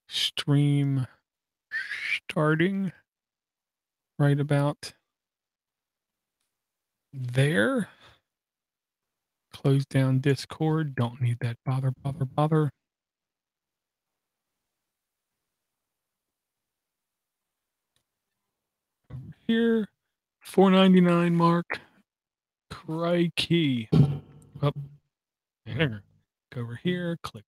Stream starting right about there. Close down Discord. Don't need that bother. Over here. $4.99 mark. Crikey. Up. There. Go over here. Click.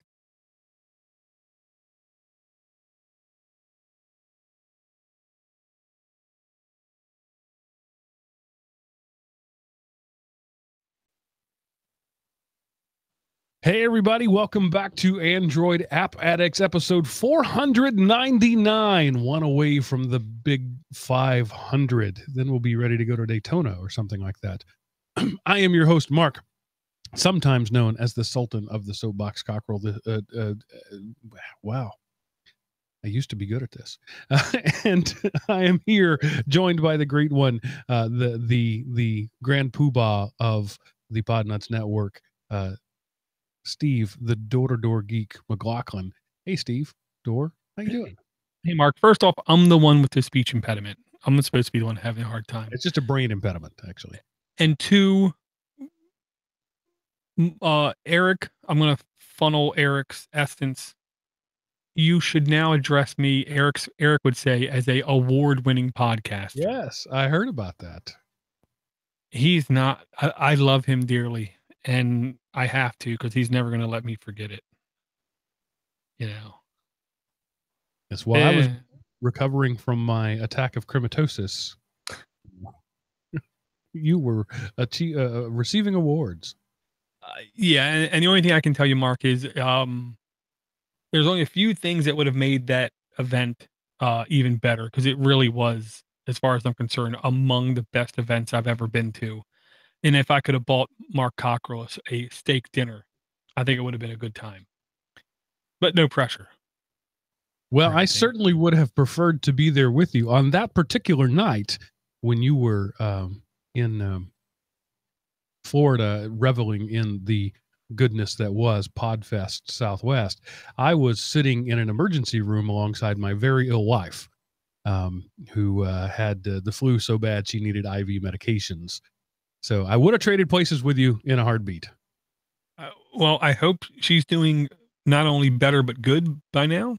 Hey everybody, welcome back to Android App Addicts episode 499, one away from the big 500. Then we'll be ready to go to Daytona or something like that. I am your host, Mark, sometimes known as the Sultan of the Soapbox Cockrell. Wow. I used to be good at this. And I am here joined by the great one, the grand poobah of the Podnutz network, Steve, the DoorToDoorGeek McLaughlin. Hey, Steve. Door, how you doing? Hey, Mark. First off, I'm the one with the speech impediment. I'm not supposed to be the one having a hard time. It's just a brain impediment, actually. And two, Eric, I'm going to funnel Eric's essence. You should now address me, Eric would say, as a award-winning podcaster. Yes, I heard about that. He's not. I love him dearly. And I have to, because he's never going to let me forget it. You know. Yes, while I was recovering from my attack of chromatosis, you were receiving awards. Yeah, and the only thing I can tell you, Mark, is there's only a few things that would have made that event even better, because it really was, as far as I'm concerned, among the best events I've ever been to. And if I could have bought Mark Cockrell a steak dinner, I think it would have been a good time. But no pressure. Well, I certainly would have preferred to be there with you on that particular night when you were in Florida, reveling in the goodness that was Podfest Southwest. I was sitting in an emergency room alongside my very ill wife, who had the flu so bad she needed IV medications. So I would have traded places with you in a heartbeat. Well, I hope she's doing not only better, but good by now.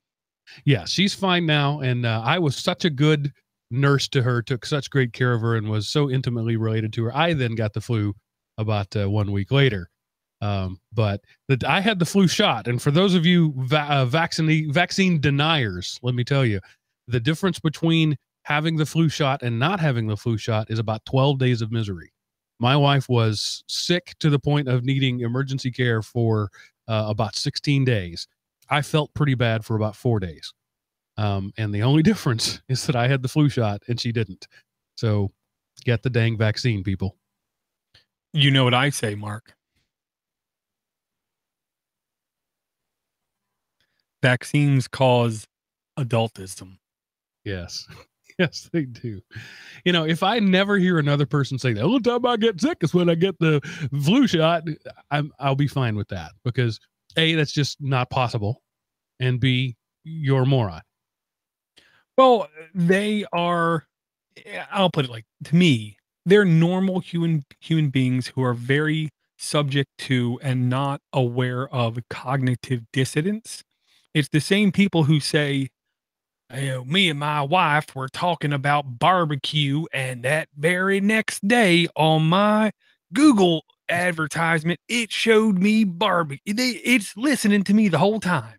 Yeah, she's fine now. And I was such a good nurse to her, took such great care of her, and was so intimately related to her. I then got the flu about 1 week later. But I had the flu shot. And for those of you vaccine deniers, let me tell you, the difference between having the flu shot and not having the flu shot is about 12 days of misery. My wife was sick to the point of needing emergency care for about 16 days. I felt pretty bad for about 4 days. And the only difference is that I had the flu shot and she didn't. So get the dang vaccine, people. You know what I say, Mark. Vaccines cause adultism. Yes. Yes, they do. You know, if I never hear another person say the only time I get sick is when I get the flu shot, I'll be fine with that, because A, that's just not possible, and B, you're a moron. Well, they are, I'll put it like, to me, they're normal human beings who are very subject to and not aware of cognitive dissidence. It's the same people who say, me and my wife were talking about barbecue, and that very next day on my Google advertisement, it showed me barbecue. It's listening to me the whole time.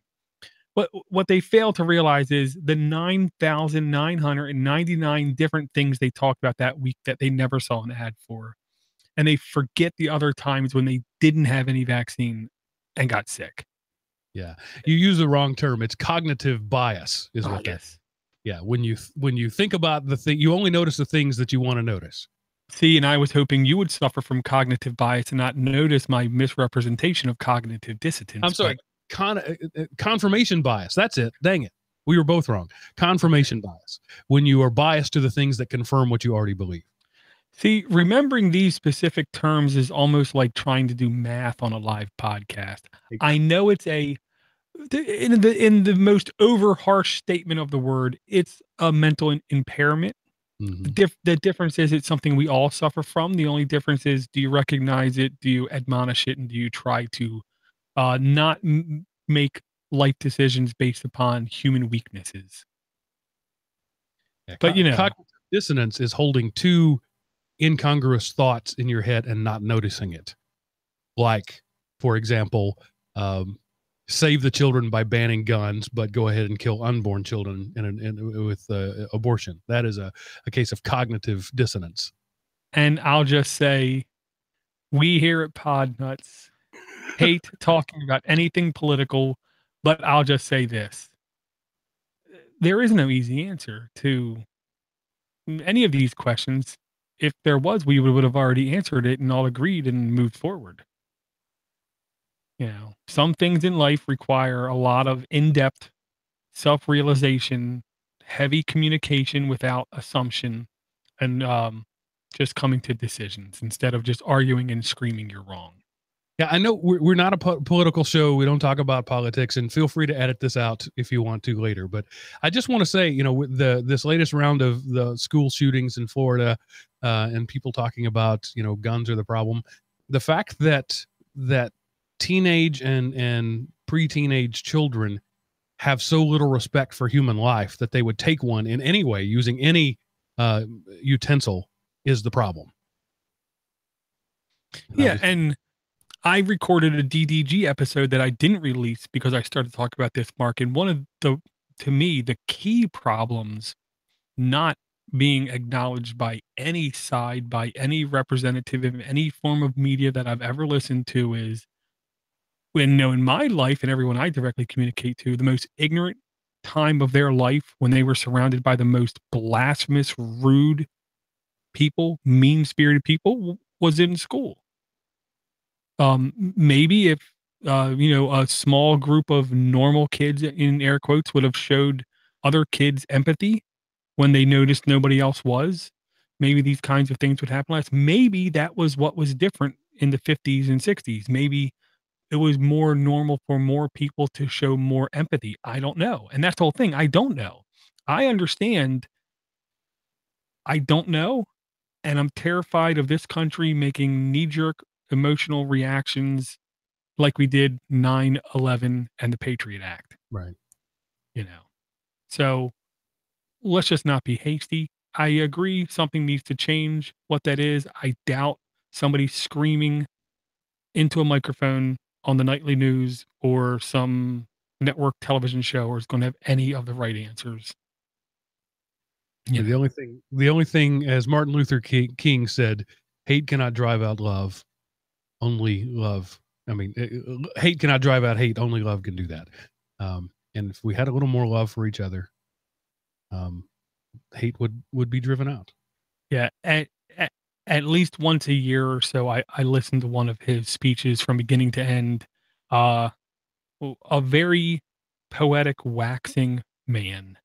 But what they fail to realize is the 9,999 different things they talked about that week that they never saw an ad for. And they forget the other times when they didn't have any vaccine and got sick. Yeah, you use the wrong term. It's cognitive bias, is what that is. Yeah, when you think about the thing, you only notice the things that you want to notice. See, and I was hoping you would suffer from cognitive bias and not notice my misrepresentation of cognitive dissonance. I'm sorry, confirmation bias. That's it. Dang it, we were both wrong. Confirmation bias, when you are biased to the things that confirm what you already believe. See, remembering these specific terms is almost like trying to do math on a live podcast. I know it's a In the most over harsh statement of the word, it's a mental impairment. Mm-hmm. The difference is it's something we all suffer from. The only difference is, do you recognize it? Do you admonish it? And do you try to not make life decisions based upon human weaknesses? Yeah, But you know, cognitive dissonance is holding two incongruous thoughts in your head and not noticing it. Like, for example, save the children by banning guns, but go ahead and kill unborn children with abortion. That is a case of cognitive dissonance. and I'll just say, we here at Podnutz hate talking about anything political, but I'll just say this: there is no easy answer to any of these questions. If there was, we would have already answered it and all agreed and moved forward. You know, some things in life require a lot of in-depth self-realization, heavy communication without assumption, and just coming to decisions instead of just arguing and screaming you're wrong. Yeah, I know we're not a political show. We don't talk about politics, and feel free to edit this out if you want to later. But I just want to say, you know, with this latest round of the school shootings in Florida, and people talking about, you know, guns are the problem. The fact that teenage and pre-teenage children have so little respect for human life that they would take one in any way using any utensil is the problem. Yeah, and I recorded a DDG episode that I didn't release because I started to talk about this, Mark. And one of to me, the key problems not being acknowledged by any side, by any representative of any form of media that I've ever listened to is, when, you know, in my life and everyone I directly communicate to, the most ignorant time of their life when they were surrounded by the most blasphemous, rude people, mean-spirited people was in school. Maybe if, you know, a small group of normal kids, in air quotes, would have showed other kids empathy when they noticed nobody else was, maybe these kinds of things would happen less. Maybe that was what was different in the 50s and 60s. Maybe it was more normal for more people to show more empathy. I don't know. And that's the whole thing. I don't know. I understand. I don't know. And I'm terrified of this country making knee jerk emotional reactions like we did 9/11 and the Patriot Act, Right. you know. So let's just not be hasty. I agree something needs to change. What that is, I doubt somebody screaming into a microphone on the nightly news or some network television show is going to have any of the right answers. You The know. only thing, as Martin Luther King said, hate cannot drive out love. Only love. I mean, hate cannot drive out hate. Only love can do that. And if we had a little more love for each other, hate would be driven out. Yeah. At least once a year or so, I listen to one of his speeches from beginning to end. Uh, a very poetic, waxing man.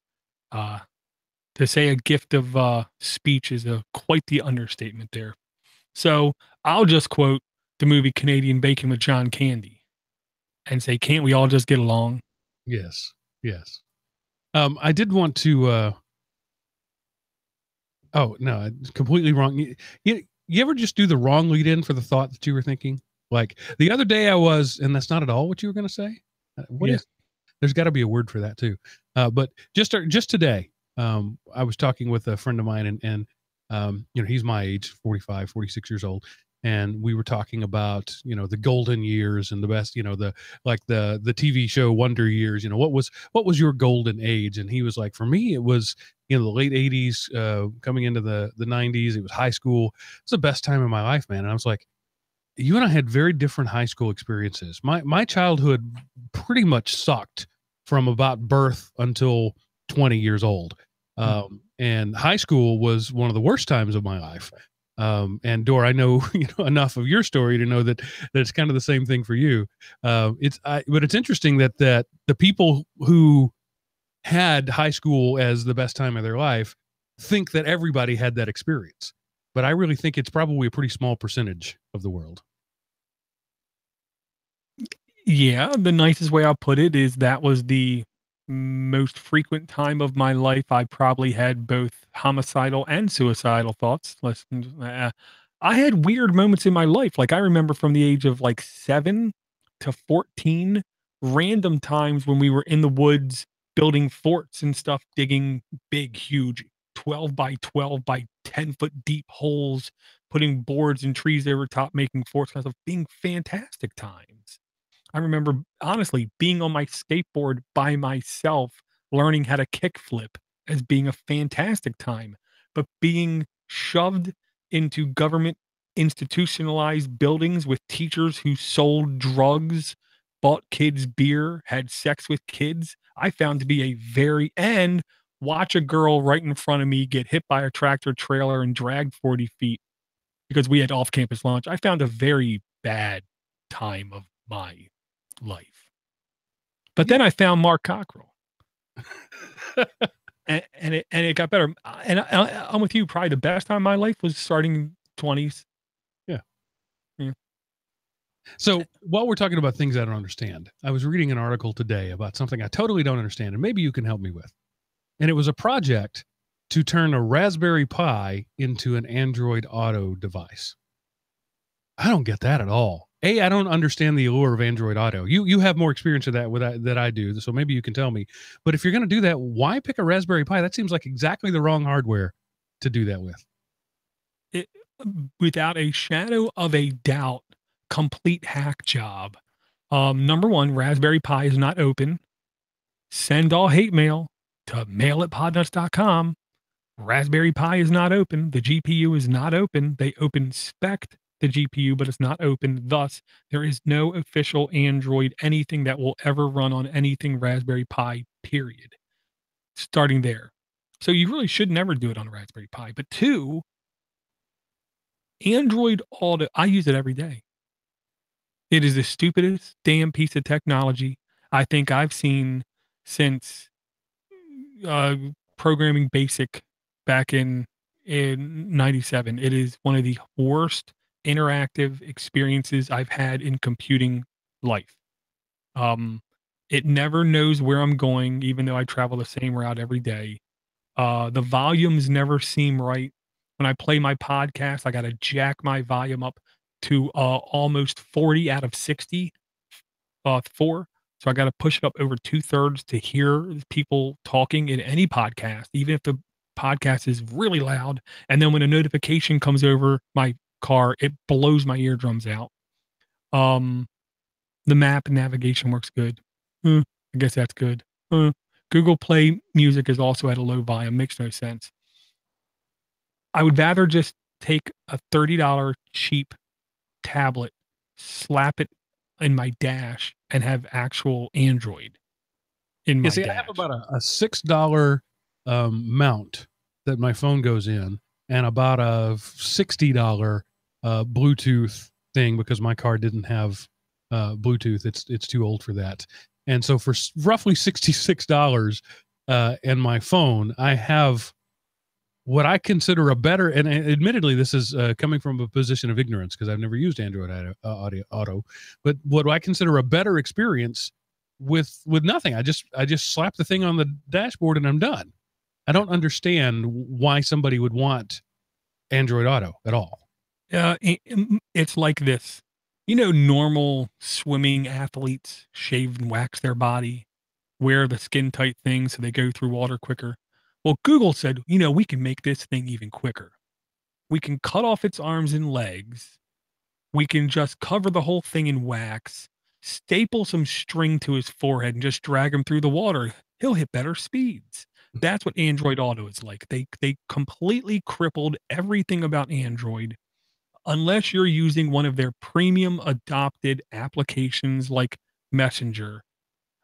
Uh, to say a gift of speech is quite the understatement there. So I'll just quote the movie Canadian Bacon with John Candy and say, "Can't we all just get along?" Yes. Yes. I did want to. Oh no, completely wrong. You ever just do the wrong lead in for the thought that you were thinking? Like the other day, I was, and that's not at all what you were going to say. What Yeah. is? There's got to be a word for that too. But just today, I was talking with a friend of mine, and you know, he's my age, 45, 46 years old. And we were talking about, you know, the golden years and the best, you know, the TV show Wonder Years. You know, what was your golden age? And he was like, for me, it was, you know, the late 80s, coming into the 90s. It was high school. It was the best time of my life, man. And I was like, you and I had very different high school experiences. My childhood pretty much sucked from about birth until 20 years old. And high school was one of the worst times of my life. And Dor, I know, you know, enough of your story to know that it's kind of the same thing for you. But it's interesting that the people who had high school as the best time of their life think that everybody had that experience. But I really think it's probably a pretty small percentage of the world. Yeah, the nicest way I'll put it is that was the most frequent time of my life I probably had both homicidal and suicidal thoughts. Listen, I had weird moments in my life. Like I remember from the age of like 7 to 14, random times when we were in the woods building forts and stuff, digging big, huge 12 by 12 by 10-foot deep holes, putting boards and trees over top, making forts, kind of stuff, being fantastic times. I remember honestly being on my skateboard by myself, learning how to kickflip as being a fantastic time, but being shoved into government institutionalized buildings with teachers who sold drugs, bought kids beer, had sex with kids, I found to be a very and watch a girl right in front of me get hit by a tractor trailer and dragged 40 feet because we had off-campus lunch. I found a very bad time of my life. But then I found Mark Cockrell, and it got better. I'm with you. Probably the best time of my life was starting 20s. Yeah. Yeah. So while we're talking about things I don't understand, I was reading an article today about something I totally don't understand, and maybe you can help me with. And it was a project to turn a Raspberry Pi into an Android Auto device. I don't get that at all. I don't understand the allure of Android Auto. You have more experience with that I do, so maybe you can tell me. But if you're going to do that, why pick a Raspberry Pi? That seems like exactly the wrong hardware to do that with. It, without a shadow of a doubt, complete hack job. Number one, Raspberry Pi is not open. Send all hate mail to mail@podnutz.com. Raspberry Pi is not open. The GPU is not open. They open spec the GPU, but it's not open. Thus, there is no official Android anything that will ever run on anything Raspberry Pi, period. Starting there. So you really should never do it on a Raspberry Pi. But two, Android Auto, I use it every day. It is the stupidest damn piece of technology I think I've seen since uh, programming basic back in 97. It is one of the worst interactive experiences I've had in computing life. Um, it never knows where I'm going, even though I travel the same route every day. The volumes never seem right. When I play my podcast, I got to jack my volume up to almost 40 out of 60 4. So I got to push it up over 2/3 to hear people talking in any podcast, even if the podcast is really loud. And then when a notification comes over my car, it blows my eardrums out. Um, the map and navigation works good. I guess that's good. Google Play Music is also at a low volume. Makes no sense. I would rather just take a $30 cheap tablet, slap it in my dash, and have actual Android in my dash. I have about a $6 mount that my phone goes in, and about a $60 Bluetooth thing because my car didn't have Bluetooth. It's too old for that. And so for roughly $66 and my phone, I have what I consider a better, and admittedly, this is coming from a position of ignorance because I've never used Android Auto, but what I consider a better experience with nothing. I just slap the thing on the dashboard and I'm done. I don't understand why somebody would want Android Auto at all. It's like this. You know, normal swimming athletes shave and wax their body, wear the skin tight things so they go through water quicker. Well, Google said, we can make this thing even quicker. We can cut off its arms and legs. We can just cover the whole thing in wax, staple some string to his forehead and just drag him through the water. He'll hit better speeds. That's what Android Auto is like. They completely crippled everything about Android. Unless you're using one of their premium adopted applications like Messenger,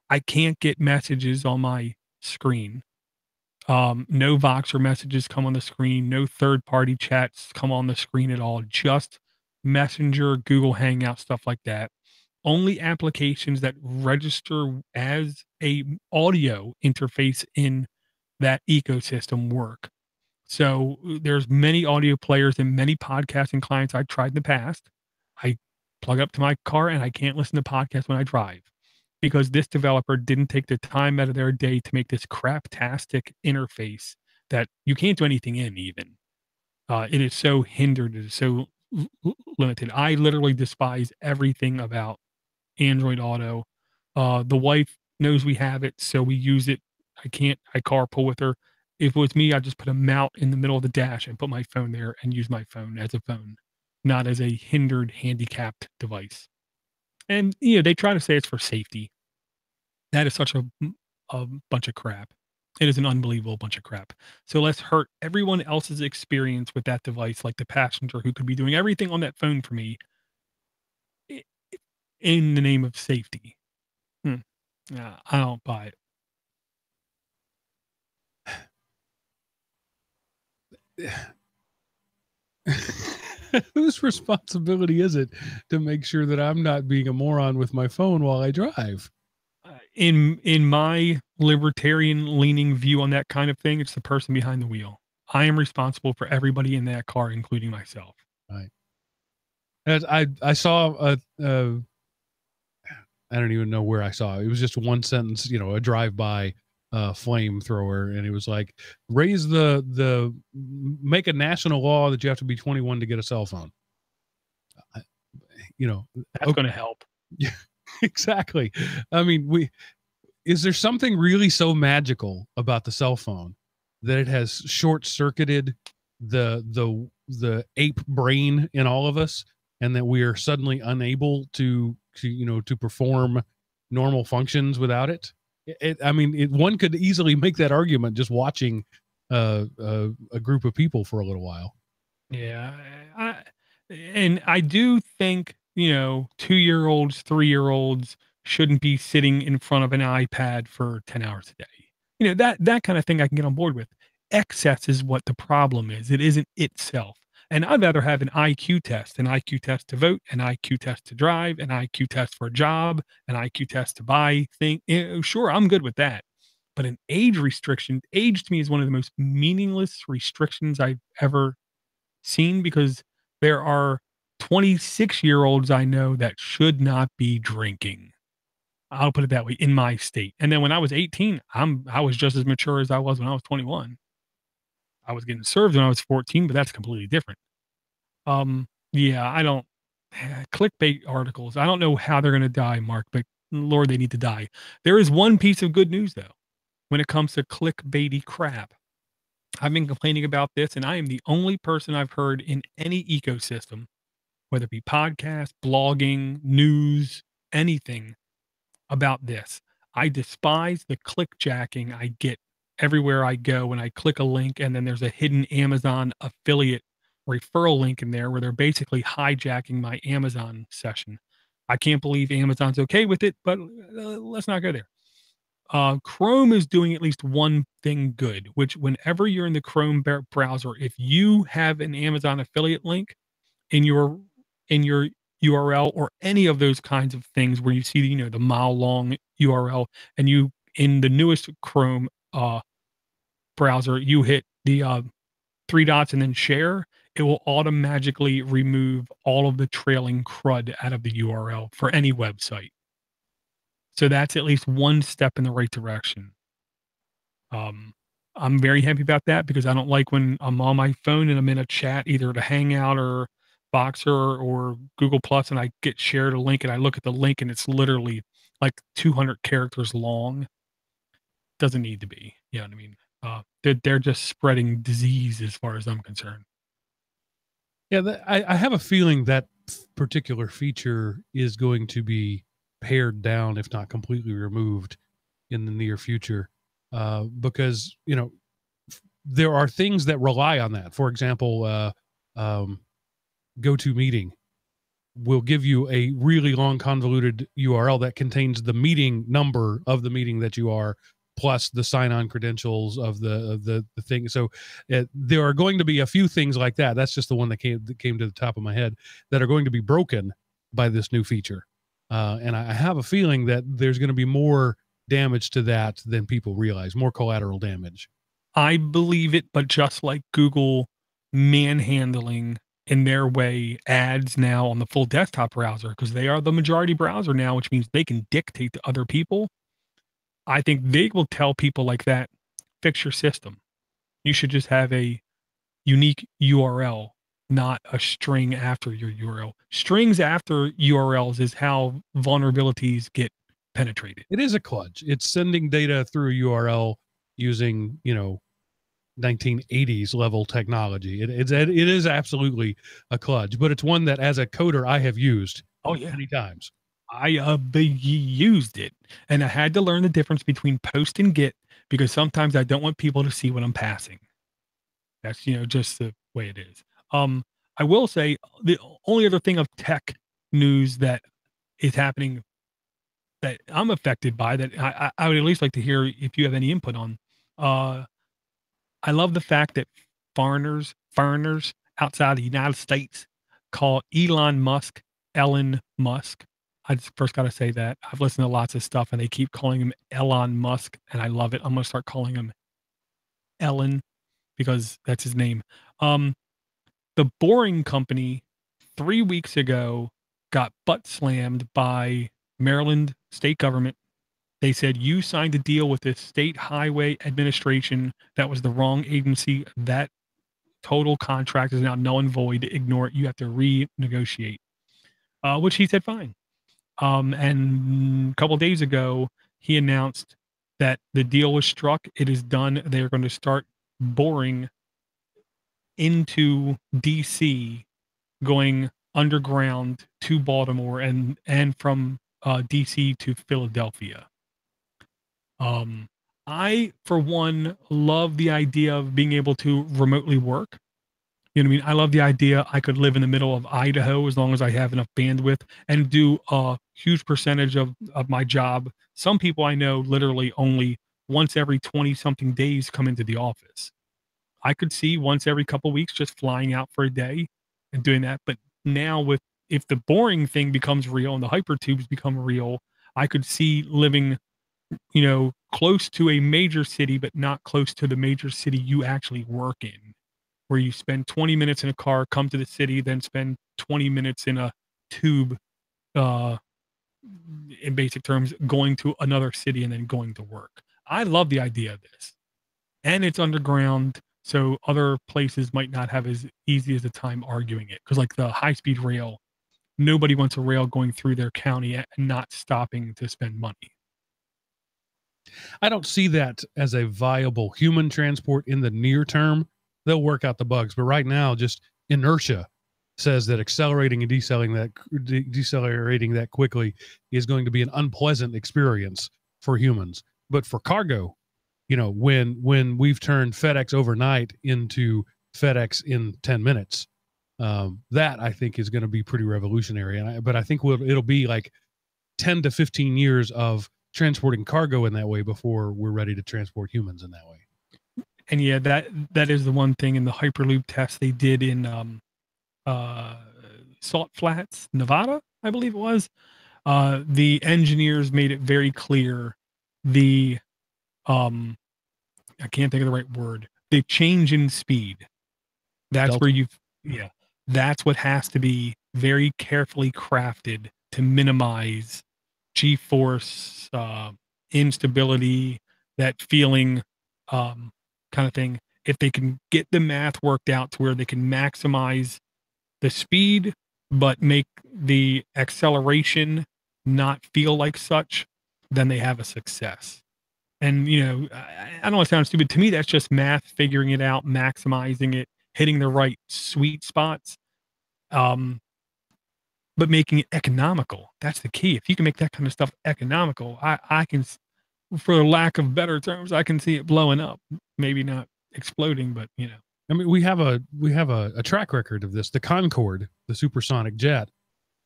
I can't get messages on my screen. No Voxer messages come on the screen. No third-party chats come on the screen at all. Just Messenger, Google Hangout, stuff like that. Only applications that register as a audio interface in that ecosystem work. So there's many audio players and many podcasting clients I've tried in the past. I plug up to my car, and I can't listen to podcasts when I drive because this developer didn't take the time out of their day to make this craptastic interface that you can't do anything in even. It is so hindered. It is so limited. I literally despise everything about Android Auto. The wife knows we have it, so we use it. I carpool with her. If it was me, I'd just put a mount in the middle of the dash and put my phone there and use my phone as a phone, not as a hindered, handicapped device. And, they try to say it's for safety. That is such a bunch of crap. It is an unbelievable bunch of crap. So let's hurt everyone else's experience with that device, like the passenger who could be doing everything on that phone for me i- in the name of safety. Yeah, I don't buy it. Whose responsibility is it to make sure that I'm not being a moron with my phone while I drive? In my libertarian leaning view on that kind of thing, it's the person behind the wheel. I am responsible for everybody in that car, including myself. Right. As I saw I don't even know where I saw it. It was just one sentence, a drive-by flamethrower, and it was like, make a national law that you have to be 21 to get a cell phone. That's going to help. Yeah, exactly. I mean, is there something really so magical about the cell phone that it has short-circuited the ape brain in all of us, and that we are suddenly unable to perform normal functions without it? One could easily make that argument just watching a group of people for a little while. Yeah, I do think 2-year-olds, 3-year-olds shouldn't be sitting in front of an iPad for 10 hours a day. That kind of thing I can get on board with. Excess is what the problem is. It isn't itself. And I'd rather have an IQ test, an IQ test to vote, an IQ test to drive, an IQ test for a job, an IQ test to buy things. Sure, I'm good with that. But an age restriction, age to me is one of the most meaningless restrictions I've ever seen because there are 26-year-olds I know that should not be drinking. I'll put it that way, in my state. And then when I was 18, I was just as mature as I was when I was 21. I was getting served when I was 14, but that's completely different. Yeah, I don't clickbait articles. I don't know how they're going to die, Mark, but Lord, they need to die. There is one piece of good news though, when it comes to clickbaity crap. I've been complaining about this, and I am the only person I've heard in any ecosystem, whether it be podcast, blogging, news, anything about this. I despise the clickjacking I get everywhere I go when I click a link and then there's a hidden Amazon affiliate referral link in there where they're basically hijacking my Amazon session. I can't believe Amazon's okay with it, but let's not go there. Chrome is doing at least one thing good, which whenever you're in the Chrome browser, if you have an Amazon affiliate link in your URL or any of those kinds of things where you see the mile long URL, and you in the newest Chrome browser you hit the 3 dots and then share, it will automatically remove all of the trailing crud out of the URL for any website. So that's at least one step in the right direction. I'm very happy about that because I don't like when I'm on my phone and I'm in a chat, either to Hangout or Boxer or Google Plus, and I get shared a link and I look at the link and it's literally like 200 characters long. Doesn't need to be. You know what I mean? They're just spreading disease as far as I'm concerned. Yeah, I have a feeling that particular feature is going to be pared down, if not completely removed, in the near future, because there are things that rely on that. For example, GoToMeeting will give you a really long convoluted URL that contains the meeting number of the meeting that you are, plus the sign-on credentials of the thing. So there are going to be a few things like that. That's just the one that came to the top of my head, that are going to be broken by this new feature. And I have a feeling that there's going to be more damage to that than people realize, more collateral damage. I believe it, but just like Google manhandling in their way ads now on the full desktop browser because they are the majority browser now, which means they can dictate to other people. I think they will tell people like that, fix your system. You should just have a unique URL, not a string after your URL. Strings after URLs is how vulnerabilities get penetrated. It is a kludge. It's sending data through a URL using, 1980s level technology. It is absolutely a kludge, but it's one that as a coder I have used many times. I used it, and I had to learn the difference between post and get because sometimes I don't want people to see what I'm passing. That's just the way it is. I will say the only other thing of tech news that is happening that I'm affected by that I would at least like to hear if you have any input on. I love the fact that foreigners outside the United States call Elon Musk I just first got to say that. I've listened to lots of stuff and they keep calling him Elon Musk, and I love it. I'm going to start calling him Ellen because that's his name. The Boring Company 3 weeks ago got butt slammed by Maryland state government. They said, you signed a deal with the State Highway Administration. That was the wrong agency. That total contract is now null and void. Ignore it. You have to renegotiate, which he said, fine. And a couple of days ago, he announced that the deal was struck. It is done. They're going to start boring into DC, going underground to Baltimore and from DC to Philadelphia. I, for one, love the idea of being able to remotely work. You know what I mean? I love the idea I could live in the middle of Idaho as long as I have enough bandwidth and do a huge percentage of my job. Some people I know literally only once every 20 something days come into the office. I could see once every couple weeks just flying out for a day and doing that. But now if the boring thing becomes real and the hypertubes become real, I could see living, close to a major city, but not close to the major city you actually work in, where you spend 20 minutes in a car, come to the city, then spend 20 minutes in a tube, in basic terms, going to another city and then going to work. I love the idea of this. And it's underground, so other places might not have as easy as a time arguing it. Because like the high-speed rail, nobody wants a rail going through their county and not stopping to spend money. I don't see that as a viable human transport in the near term. They'll work out the bugs, but right now, just inertia says that accelerating and decelerating that quickly is going to be an unpleasant experience for humans. But for cargo, when we've turned FedEx overnight into FedEx in 10 minutes, that I think is going to be pretty revolutionary. But I think it'll be like 10 to 15 years of transporting cargo in that way before we're ready to transport humans in that way. And yeah, that is the one thing in the Hyperloop test they did in Salt Flats, Nevada, I believe it was. The engineers made it very clear I can't think of the right word. The change in speed. That's Delta. That's what has to be very carefully crafted to minimize G-force, instability, that feeling, kind of thing. If they can get the math worked out to where they can maximize the speed, but make the acceleration not feel like such, then they have a success. And, I don't want to sound stupid. To me, that's just math, figuring it out, maximizing it, hitting the right sweet spots, but making it economical. That's the key. If you can make that kind of stuff economical, I can, for lack of better terms, I can see it blowing up. Maybe not exploding, but, I mean, we have a track record of this. The Concorde, the supersonic jet,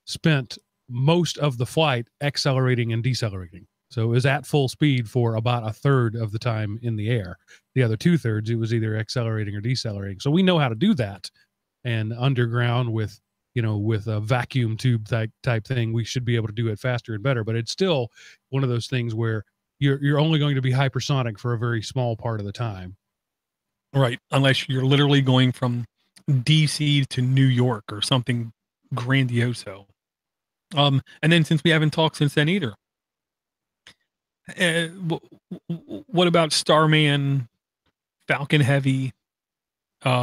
spent most of the flight accelerating and decelerating. So it was at full speed for about a third of the time in the air. The other 2/3, it was either accelerating or decelerating. So we know how to do that. And underground with a vacuum tube type thing, we should be able to do it faster and better. But it's still one of those things where you're only going to be hypersonic for a very small part of the time. Right. Unless you're literally going from DC to New York or something grandioso. And then since we haven't talked since then either, uh, what about Starman, Falcon Heavy,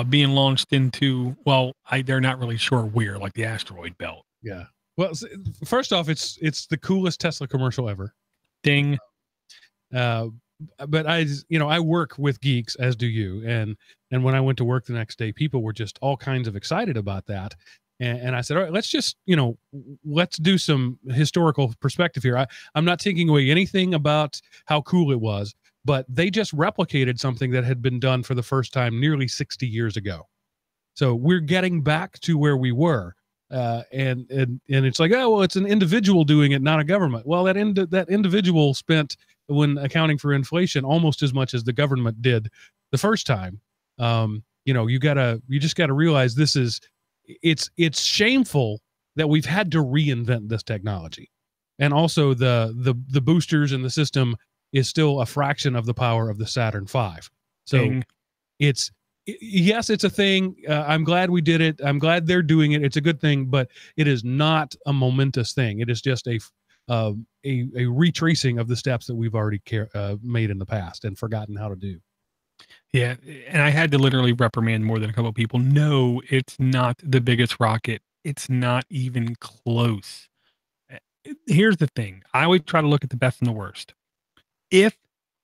being launched into, well, they're not really sure where, like the asteroid belt. Yeah. Well, first off, it's the coolest Tesla commercial ever. Ding. But I work with geeks, as do you, and when I went to work the next day, people were just all kinds of excited about that. And I said, all right, let's just, let's do some historical perspective here. I'm not taking away anything about how cool it was, but they just replicated something that had been done for the first time nearly 60 years ago. So we're getting back to where we were. And it's like, oh, well, it's an individual doing it, not a government. Well, that individual spent, when accounting for inflation, almost as much as the government did the first time. You just gotta realize it's shameful that we've had to reinvent this technology. And also the boosters in the system is still a fraction of the power of the Saturn V. So yes, it's a thing. I'm glad we did it. I'm glad they're doing it. It's a good thing, but it is not a momentous thing. It is just a retracing of the steps that we've already made in the past and forgotten how to do. Yeah, and I had to literally reprimand more than a couple of people. No, it's not the biggest rocket. It's not even close. Here's the thing. I always try to look at the best and the worst. If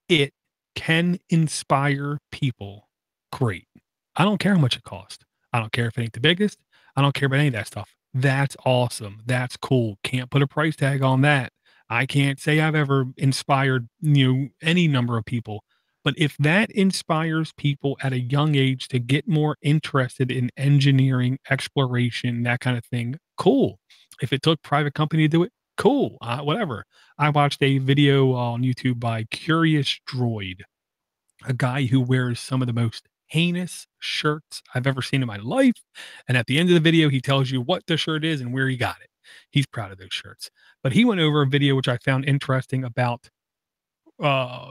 it can inspire people, great. I don't care how much it costs. I don't care if it ain't the biggest. I don't care about any of that stuff. That's awesome. That's cool. Can't put a price tag on that. I can't say I've ever inspired, any number of people. But if that inspires people at a young age to get more interested in engineering, exploration, that kind of thing, cool. If it took private company to do it, cool. Whatever. I watched a video on YouTube by Curious Droid, a guy who wears some of the most heinous shirts I've ever seen in my life. And at the end of the video, he tells you what the shirt is and where he got it. He's proud of those shirts. But he went over a video which I found interesting about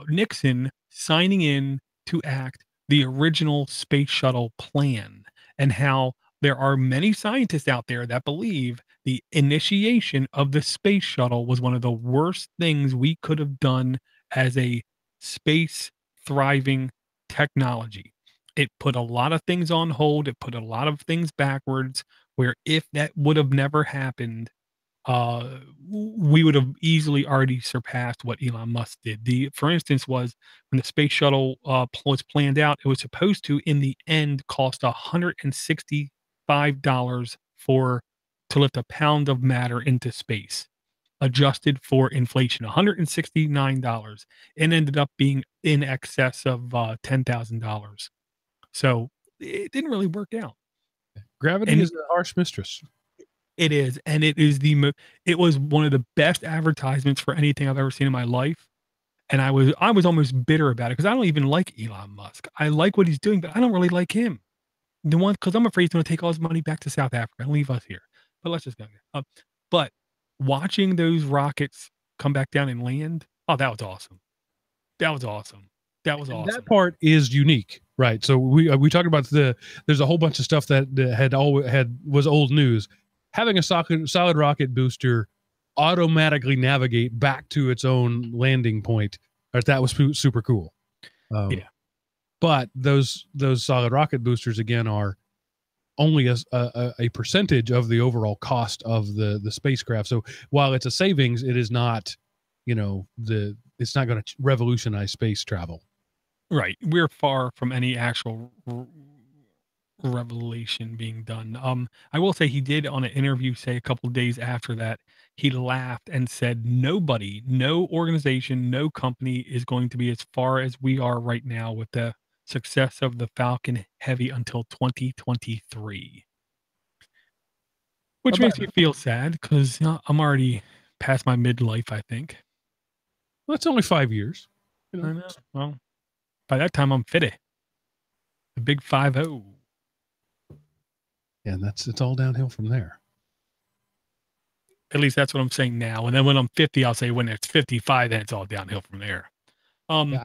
Nixon signing in to act the original space shuttle plan, and how there are many scientists out there that believe the initiation of the space shuttle was one of the worst things we could have done as a space thriving technology. It put a lot of things on hold. It put a lot of things backwards, where if that would have never happened, we would have easily already surpassed what Elon Musk did. For instance, was when the space shuttle was planned out, it was supposed to, in the end, cost $165 to lift a pound of matter into space, adjusted for inflation. $169. It ended up being in excess of $10,000. So it didn't really work out. Gravity is a harsh mistress. It is, and it was one of the best advertisements for anything I've ever seen in my life. And I was almost bitter about it because I don't even like Elon Musk. I like what he's doing, but I don't really like him. Because I'm afraid he's going to take all his money back to South Africa and leave us here. But let's just go. But watching those rockets come back down and land, oh, that was awesome. That was awesome. That was awesome. That part is unique, right? So we talked about there's a whole bunch of stuff that was old news. Having a solid rocket booster automatically navigate back to its own landing point, that was super cool. Yeah. But those solid rocket boosters, again, are only a percentage of the overall cost of the spacecraft. So while it's a savings, it is not, it's not going to revolutionize space travel. Right. We're far from any actual revelation being done. I will say he did, on an interview, say a couple of days after that, he laughed and said, nobody, no organization, no company is going to be as far as we are right now with the success of the Falcon Heavy until 2023. Which makes me feel sad because I'm already past my midlife, I think. Well, that's only 5 years. I know. Well, by that time, I'm 50. The big 50. And it's all downhill from there. At least that's what I'm saying now. And then when I'm 50, I'll say when it's 55, then it's all downhill from there. Yeah,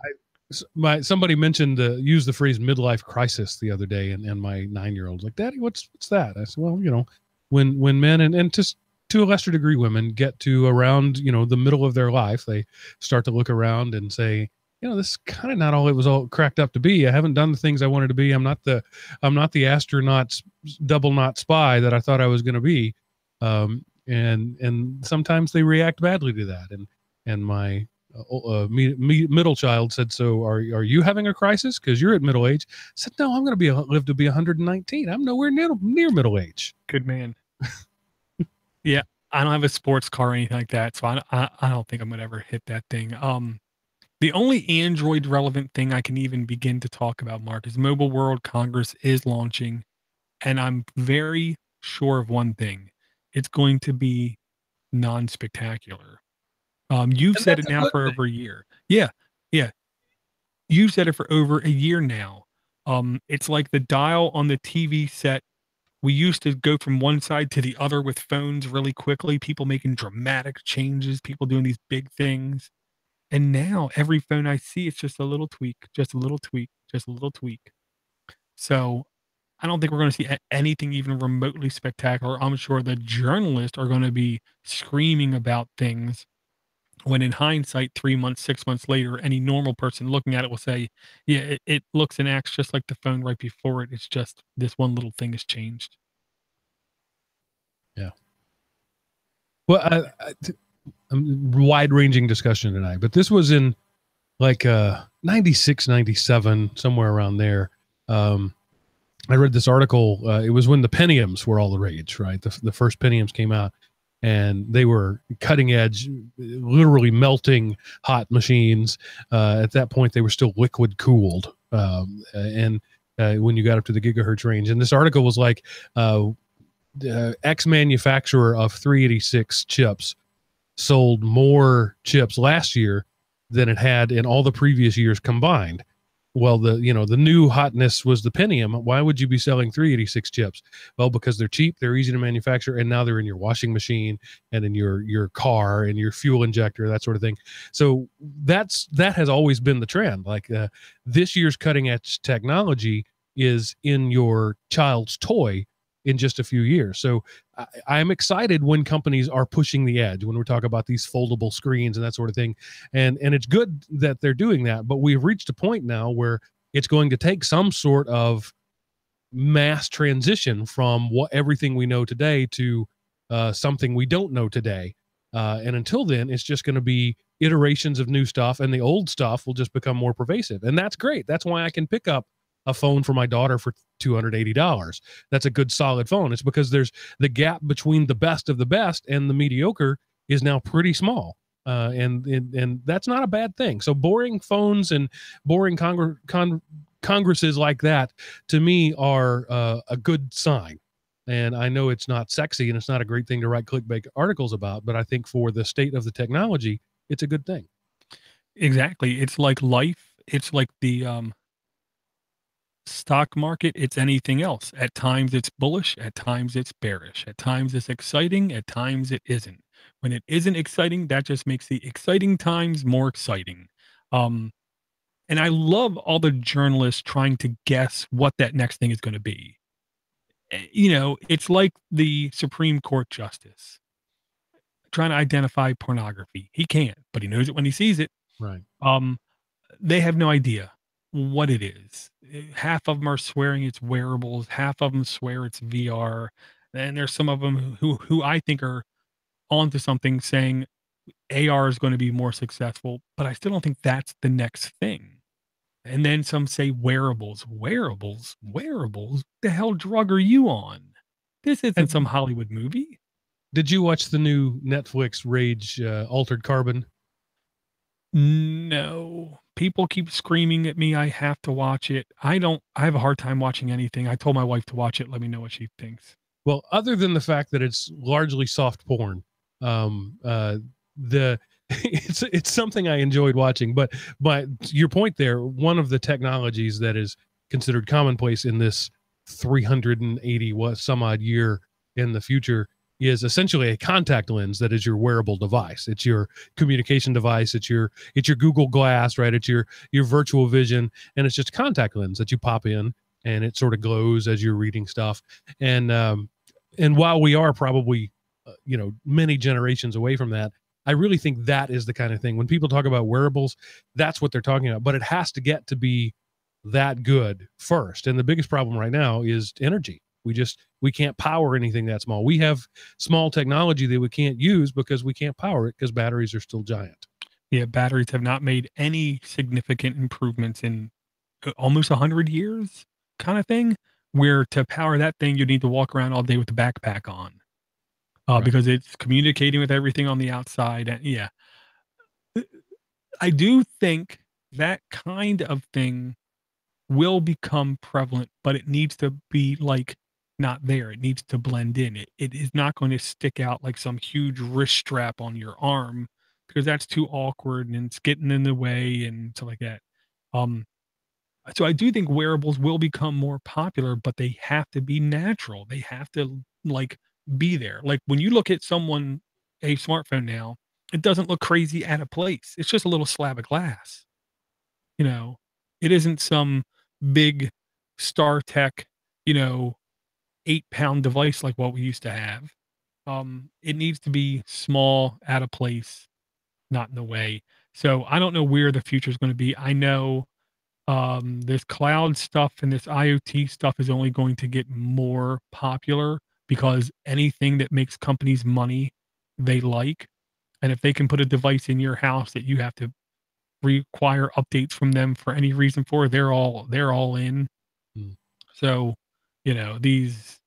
somebody mentioned used the phrase midlife crisis the other day, and my 9-year-old's like, Daddy, what's that? I said, well, when men and just to a lesser degree women get to around the middle of their life, they start to look around and say, this is kind of not all it was all cracked up to be. I haven't done the things I wanted to be. I'm not the astronaut double knot spy that I thought I was going to be. And sometimes they react badly to that. And my middle child said, so are you having a crisis because you're at middle age? I said, no, I'm going to live to be 119. I'm nowhere near middle age. Good man. Yeah, I don't have a sports car or anything like that, so I don't think I'm going to ever hit that thing. The only Android relevant thing I can even begin to talk about, Mark, is Mobile World Congress is launching, and I'm very sure of one thing. It's going to be non-spectacular. You've said it now for over a year. Yeah. You've said it for over a year now. It's like the dial on the TV set. We used to go from one side to the other with phones really quickly, people making dramatic changes, people doing these big things. And now every phone I see, it's just a little tweak, just a little tweak, just a little tweak. So I don't think we're going to see anything even remotely spectacular. I'm sure the journalists are going to be screaming about things when in hindsight, 3 months, 6 months later, any normal person looking at it will say, yeah, it looks and acts just like the phone right before it. It's just this one little thing has changed. Yeah. Well, wide-ranging discussion tonight, but this was in like 96, 97, somewhere around there. I read this article. It was when the Pentiums were all the rage, right? The first Pentiums came out, and they were cutting edge, literally melting hot machines. At that point, they were still liquid cooled. And when you got up to the gigahertz range, and this article was like, X manufacturer of 386 chips sold more chips last year than it had in all the previous years combined. Well, the new hotness was the Pentium. Why would you be selling 386 chips? Well, because they're cheap, they're easy to manufacture, and now they're in your washing machine and in your car and your fuel injector, that sort of thing. So that has always been the trend. Like this year's cutting edge technology is in your child's toy in just a few years. So I'm excited when companies are pushing the edge, when we're talking about these foldable screens and that sort of thing. And it's good that they're doing that, but we've reached a point now where it's going to take some sort of mass transition from everything we know today to something we don't know today. And until then, it's just going to be iterations of new stuff, and the old stuff will just become more pervasive. And that's great. That's why I can pick up a phone for my daughter for $280. That's a good solid phone. It's because there's the gap between the best of the best and the mediocre is now pretty small. And that's not a bad thing. So boring phones and boring congresses like that, to me, are a good sign. And I know it's not sexy and it's not a great thing to write clickbait articles about, but I think for the state of the technology, it's a good thing. Exactly. It's like life. It's like the stock market. It's anything else. At times it's bullish. At times it's bearish. At times it's exciting. At times it isn't. When it isn't exciting, that just makes the exciting times more exciting. And I love all the journalists trying to guess what that next thing is going to be. You know, it's like the Supreme Court justice trying to identify pornography. He can't, but he knows it when he sees it. Right. They have no idea what it is. Half of them are swearing it's wearables. Half of them swear it's VR. And there's some of them who I think are onto something, saying AR is going to be more successful, but I still don't think that's the next thing. And then some say wearables. The hell drug are you on? This isn't some Hollywood movie. Did you watch the new Netflix Rage Altered Carbon? No. People keep screaming at me I have to watch it. I have a hard time watching anything. I told my wife to watch it. Let me know what she thinks. Well, other than the fact that it's largely soft porn, it's something I enjoyed watching. But your point there, one of the technologies that is considered commonplace in this 380 some odd year in the future is essentially a contact lens that is your wearable device. It's your communication device. It's your Google Glass, right? It's your virtual vision, and it's just a contact lens that you pop in, and it sort of glows as you're reading stuff. And while we are probably many generations away from that, I really think that is the kind of thing when people talk about wearables, that's what they're talking about. But it has to get to be that good first. And the biggest problem right now is energy. We can't power anything that small. We have small technology that we can't use because we can't power it because batteries are still giant. Yeah, batteries have not made any significant improvements in almost 100 years, kind of thing. Where to power that thing, you need to walk around all day with a backpack on, Right. because it's communicating with everything on the outside. And yeah, I do think that kind of thing will become prevalent, but it needs to be like not there. It needs to blend in. It is not going to stick out like some huge wrist strap on your arm because that's too awkward and it's getting in the way and stuff like that. Um, so I do think wearables will become more popular, but they have to be natural. They have to like be there. Like when you look at a smartphone now, it doesn't look crazy out of place. It's just a little slab of glass. You know, it isn't some big StarTech, you know, 8-pound device like what we used to have. It needs to be small, out of place, not in the way. So I don't know where the future is going to be. I know this cloud stuff and this IoT stuff is only going to get more popular because anything that makes companies money, they like. And if they can put a device in your house that you have to require updates from them for any reason for, they're all in. Mm. So, these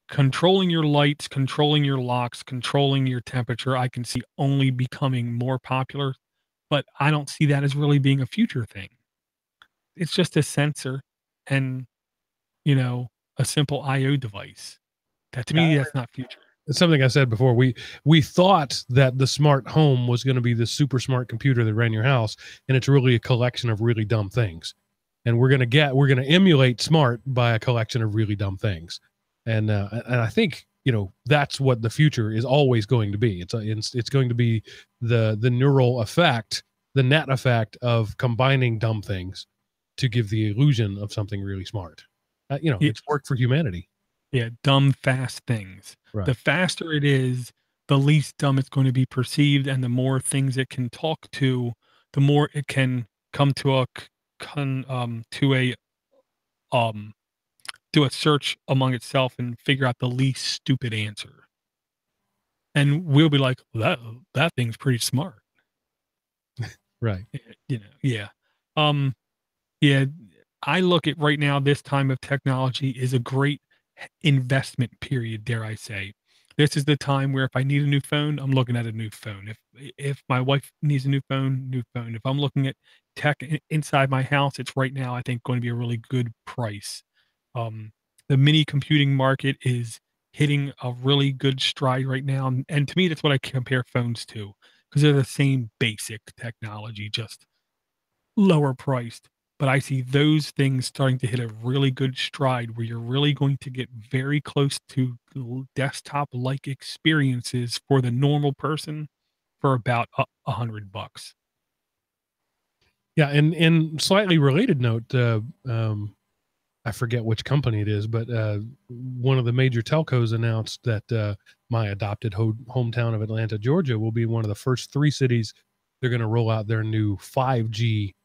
controlling your lights, controlling your locks, controlling your temperature, I can see only becoming more popular, but I don't see that as really being a future thing. It's just a sensor and, you know, a simple IO device. That to me, that's not future. It's something I said before. We thought that the smart home was going to be this super smart computer that ran your house, and it's really a collection of really dumb things. And we're going to emulate smart by a collection of really dumb things. And I think that's what the future is always going to be. It's going to be the neural effect, the net effect of combining dumb things to give the illusion of something really smart. It's worked for humanity. Yeah, dumb, fast things. Right. The faster it is, the least dumb it's going to be perceived, and the more things it can talk to, the more it can come to do a search among itself and figure out the least stupid answer. And we'll be like, that thing's pretty smart. Right. Yeah. Yeah, I look at right now, this time of technology is a great investment period, dare I say. This is the time where if I need a new phone, I'm looking at a new phone. If my wife needs a new phone, new phone. If I'm looking at tech inside my house, it's right now, I think, going to be a really good price. The mini computing market is hitting a really good stride right now. And to me, that's what I compare phones to because they're the same basic technology, just lower priced. But I see those things starting to hit a really good stride where you're really going to get very close to desktop-like experiences for the normal person for about $100. Yeah, and in slightly related note, I forget which company it is, but one of the major telcos announced that my adopted hometown of Atlanta, Georgia, will be one of the first 3 cities they're going to roll out their new 5G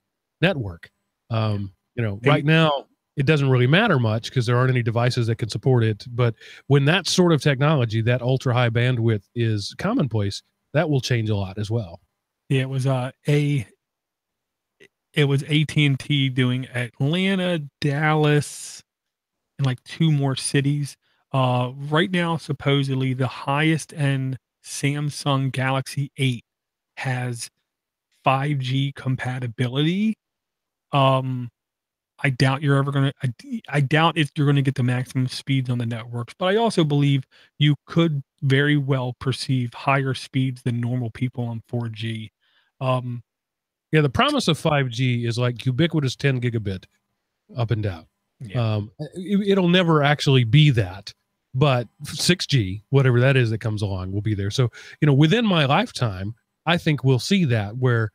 network. Right now it doesn't really matter much because there aren't any devices that can support it. But when that sort of technology, that ultra high bandwidth is commonplace, that will change a lot as well. Yeah, it was AT&T doing Atlanta, Dallas, and like 2 more cities. Right now, supposedly the highest end Samsung Galaxy 8 has 5G compatibility. I doubt you're ever gonna. I doubt if you're gonna get the maximum speeds on the networks, but I also believe you could very well perceive higher speeds than normal people on 4G. Yeah, the promise of 5G is like ubiquitous 10 gigabit up and down. Yeah. It'll never actually be that, but 6G, whatever that is that comes along, will be there. So, within my lifetime, I think we'll see that where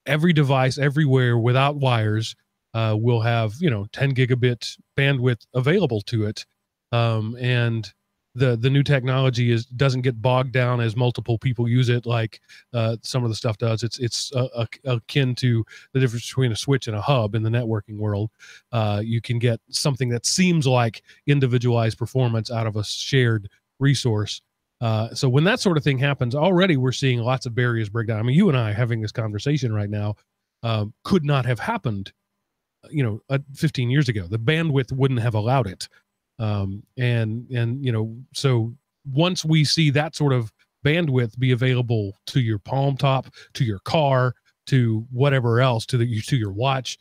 every device everywhere without wires will have 10 gigabit bandwidth available to it, and the new technology doesn't get bogged down as multiple people use it like some of the stuff does. It's akin to the difference between a switch and a hub in the networking world. You can get something that seems like individualized performance out of a shared resource. So when that sort of thing happens, already we're seeing lots of barriers break down. I mean, you and I having this conversation right now could not have happened 15 years ago. The bandwidth wouldn't have allowed it. So once we see that sort of bandwidth be available to your Palm Top, to your car, to whatever else, to your watch,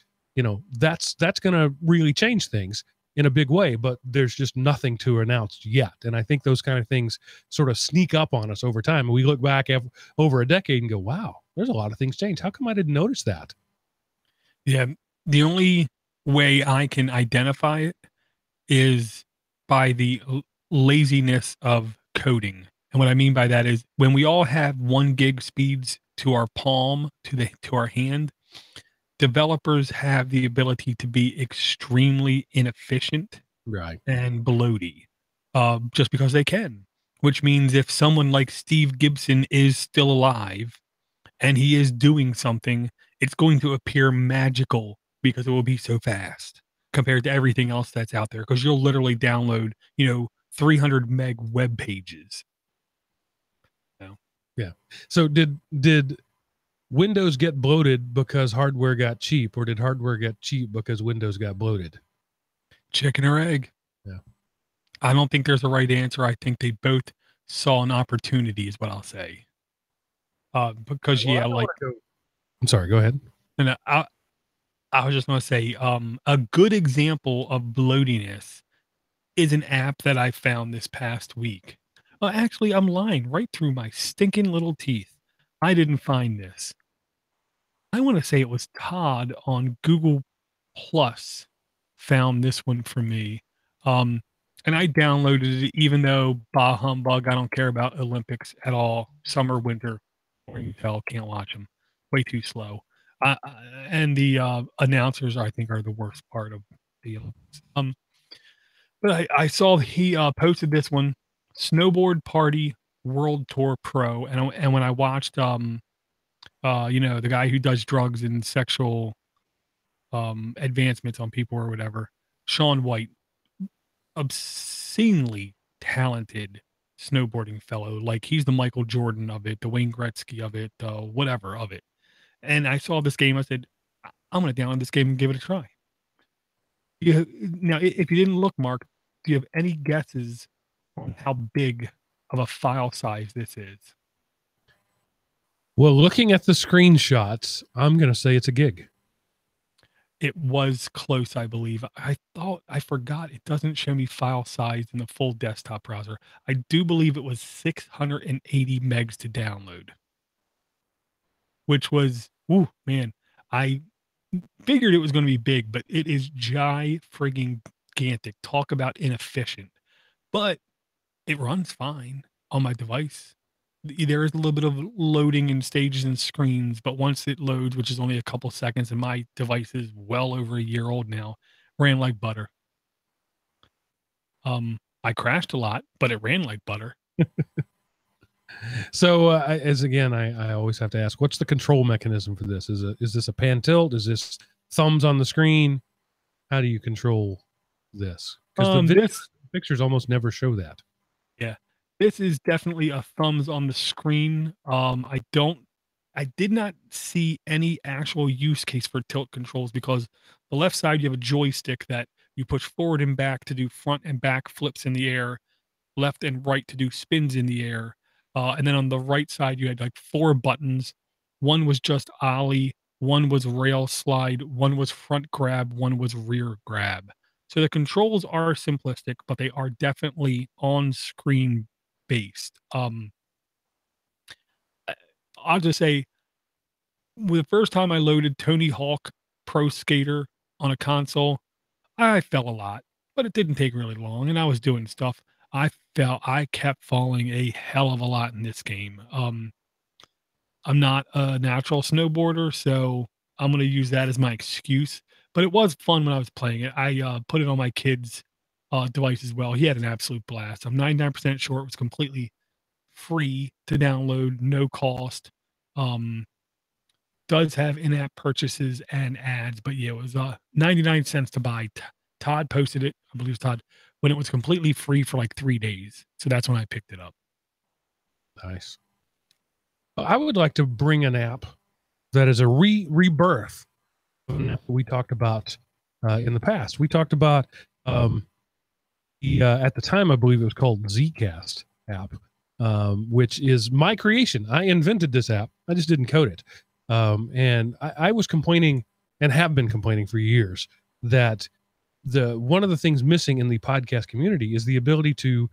that's going to really change things in a big way, but there's just nothing to announce yet. And I think those kind of things sort of sneak up on us over time. And we look back over a decade and go, wow, there's a lot of things changed. How come I didn't notice that? Yeah. The only way I can identify it is by the laziness of coding. And what I mean by that is when we all have 1 gig speeds to our palm, to our hand, developers have the ability to be extremely inefficient, right, and bloaty, just because they can. Which means if someone like Steve Gibson is still alive and he is doing something, it's going to appear magical because it will be so fast compared to everything else that's out there. Because you'll literally download, 300 meg web pages. Yeah. So did Windows get bloated because hardware got cheap, or did hardware get cheap because Windows got bloated? Chicken or egg? Yeah. I don't think there's a right answer. I think they both saw an opportunity, is what I'll say. Because I'm sorry, go ahead. And I was just going to say, a good example of bloatiness is an app that I found this past week. Actually, I'm lying right through my stinking little teeth. I didn't find this. I want to say it was Todd on Google Plus found this one for me. And I downloaded it, even though bah humbug, I don't care about Olympics at all. Summer, winter, or you tell, can't watch them. Way too slow. And the announcers, I think, are the worst part of the Olympics. But I saw he posted this one, Snowboard Party World Tour Pro, and when I watched the guy who does drugs and sexual advancements on people or whatever, Shaun White, obscenely talented snowboarding fellow, like he's the Michael Jordan of it, the Wayne Gretzky of it, whatever of it. And I saw this game, I said, I'm going to download this game and give it a try. Now, if you didn't look, Mark, do you have any guesses on how big of a file size this is? Well, looking at the screenshots, I'm going to say it's a gig. It was close, I believe. I forgot it doesn't show me file size in the full desktop browser. I do believe it was 680 megs to download, which was, ooh, man, I figured it was going to be big, but it is gigantic. Talk about inefficient, but it runs fine on my device. There is a little bit of loading in stages and screens, but once it loads, which is only a couple seconds, and my device is well over a year old now, ran like butter. I crashed a lot, but it ran like butter. So I always have to ask, what's the control mechanism for this? Is this a pan tilt? Is this thumbs on the screen? How do you control this? Because the pictures almost never show that. Yeah, this is definitely a thumbs on the screen. I did not see any actual use case for tilt controls, because the left side, you have a joystick that you push forward and back to do front and back flips in the air, left and right to do spins in the air. And then on the right side, you had like 4 buttons. One was just ollie, one was rail slide, one was front grab, one was rear grab. So the controls are simplistic, but they are definitely on-screen based. I'll just say, the first time I loaded Tony Hawk Pro Skater on a console, I fell a lot, but it didn't take really long, and I was doing stuff. I kept falling a hell of a lot in this game. I'm not a natural snowboarder, so I'm gonna use that as my excuse. But it was fun when I was playing it. I put it on my kid's device as well. He had an absolute blast. I'm 99% sure it was completely free to download, no cost. Um, does have in-app purchases and ads, but yeah, it was 99 cents to buy. Todd posted it, I believe it was Todd, when it was completely free for like 3 days. So that's when I picked it up. Nice. I would like to bring an app that is a rebirth we talked about in the past. We talked about at the time, I believe it was called Zcast app, which is my creation. I invented this app. I just didn't code it. And I was complaining and have been complaining for years that one of the things missing in the podcast community is the ability to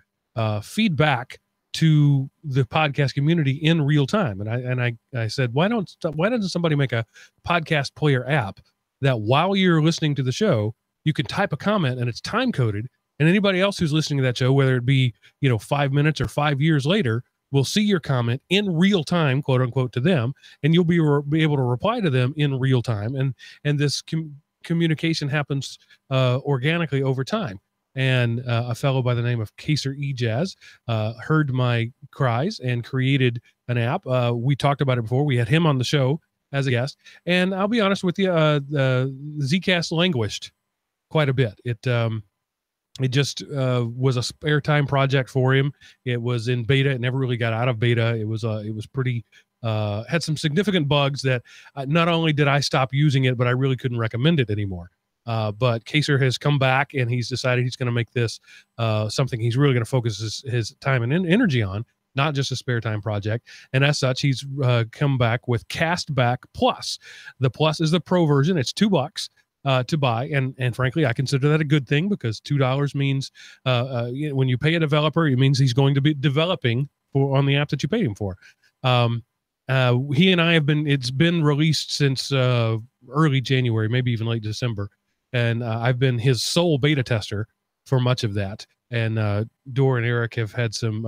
feed back to the podcast community in real time. And I said, why doesn't somebody make a podcast player app that while you're listening to the show, you can type a comment and it's time coded, and anybody else who's listening to that show, whether it be 5 minutes or 5 years later, will see your comment in real time, quote unquote, to them, and you'll be able to reply to them in real time, and this communication happens organically over time. And a fellow by the name of Kaser Ejaz heard my cries and created an app. We talked about it before. We had him on the show as a guest. And I'll be honest with you, Zcast languished quite a bit. It just was a spare time project for him. It was in beta. It never really got out of beta. It was pretty, had some significant bugs that not only did I stop using it, but I really couldn't recommend it anymore. But Kaser has come back and he's decided he's going to make this something he's really going to focus his time and energy on, not just a spare time project. And as such, he's come back with CastBack Plus. The Plus is the pro version. It's $2 to buy. And frankly, I consider that a good thing, because $2 means when you pay a developer, it means he's going to be developing on the app that you paid him for. He and I it's been released since early January, maybe even late December. And I've been his sole beta tester for much of that. And Dor and Eric have had some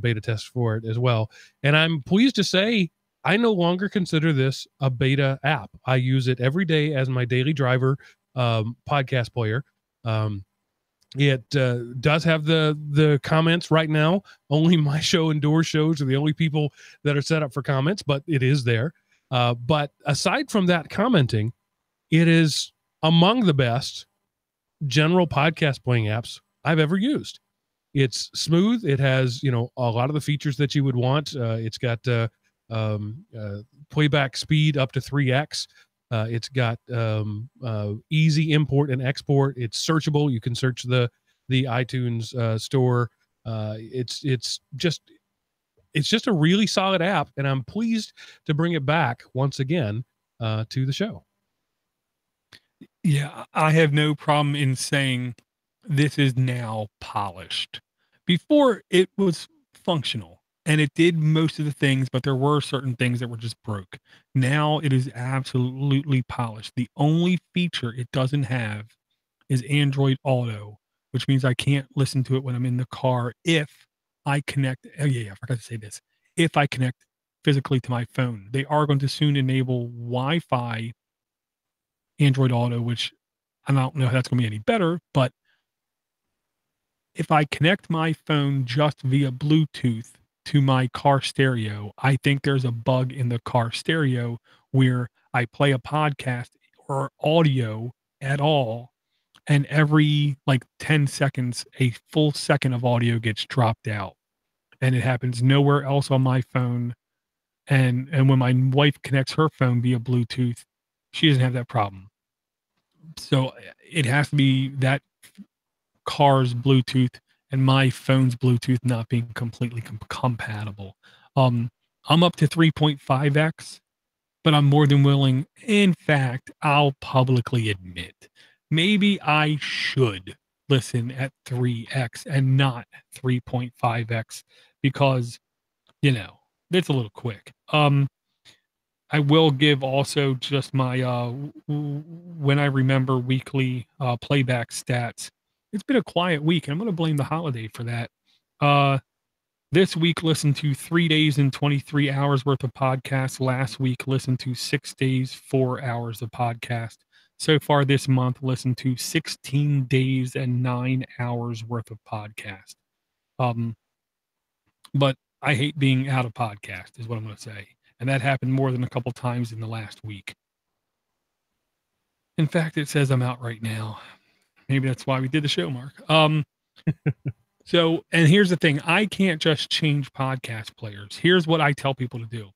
beta tests for it as well. And I'm pleased to say I no longer consider this a beta app. I use it every day as my daily driver podcast player. It does have the comments right now. Only my show and Dor shows are the only people that are set up for comments, but it is there. But aside from that commenting, it is among the best general podcast playing apps I've ever used. It's smooth. It has, a lot of the features that you would want. It's got playback speed up to 3x. It's got easy import and export. It's searchable. You can search the iTunes store. It's just a really solid app, and I'm pleased to bring it back once again to the show. Yeah, I have no problem in saying this is now polished. Before, it was functional and it did most of the things, but there were certain things that were just broke. Now it is absolutely polished. The only feature it doesn't have is Android Auto, which means I can't listen to it when I'm in the car if I connect. Oh, yeah, I forgot to say this. If I connect physically to my phone, they are going to soon enable Wi-Fi Android Auto, which I don't know if that's going to be any better, but if I connect my phone just via Bluetooth to my car stereo, I think there's a bug in the car stereo where I play a podcast or audio at all, and every like 10 seconds, a full second of audio gets dropped out, and it happens nowhere else on my phone. And when my wife connects her phone via Bluetooth, she doesn't have that problem. So it has to be that car's Bluetooth and my phone's Bluetooth not being completely compatible. I'm up to 3.5x, but I'm more than willing. In fact, I'll publicly admit, maybe I should listen at 3x and not 3.5x, because, it's a little quick. I will give also just my when I remember weekly playback stats. It's been a quiet week, and I'm going to blame the holiday for that. This week, listened to 3 days and 23 hours worth of podcasts. Last week, listened to 6 days, 4 hours of podcast. So far this month, listened to 16 days and 9 hours worth of podcast. But I hate being out of podcast, is what I'm going to say. And that happened more than a couple times in the last week. In fact, it says I'm out right now. Maybe that's why we did the show, Mark. So, and here's the thing. I can't just change podcast players. Here's what I tell people to do.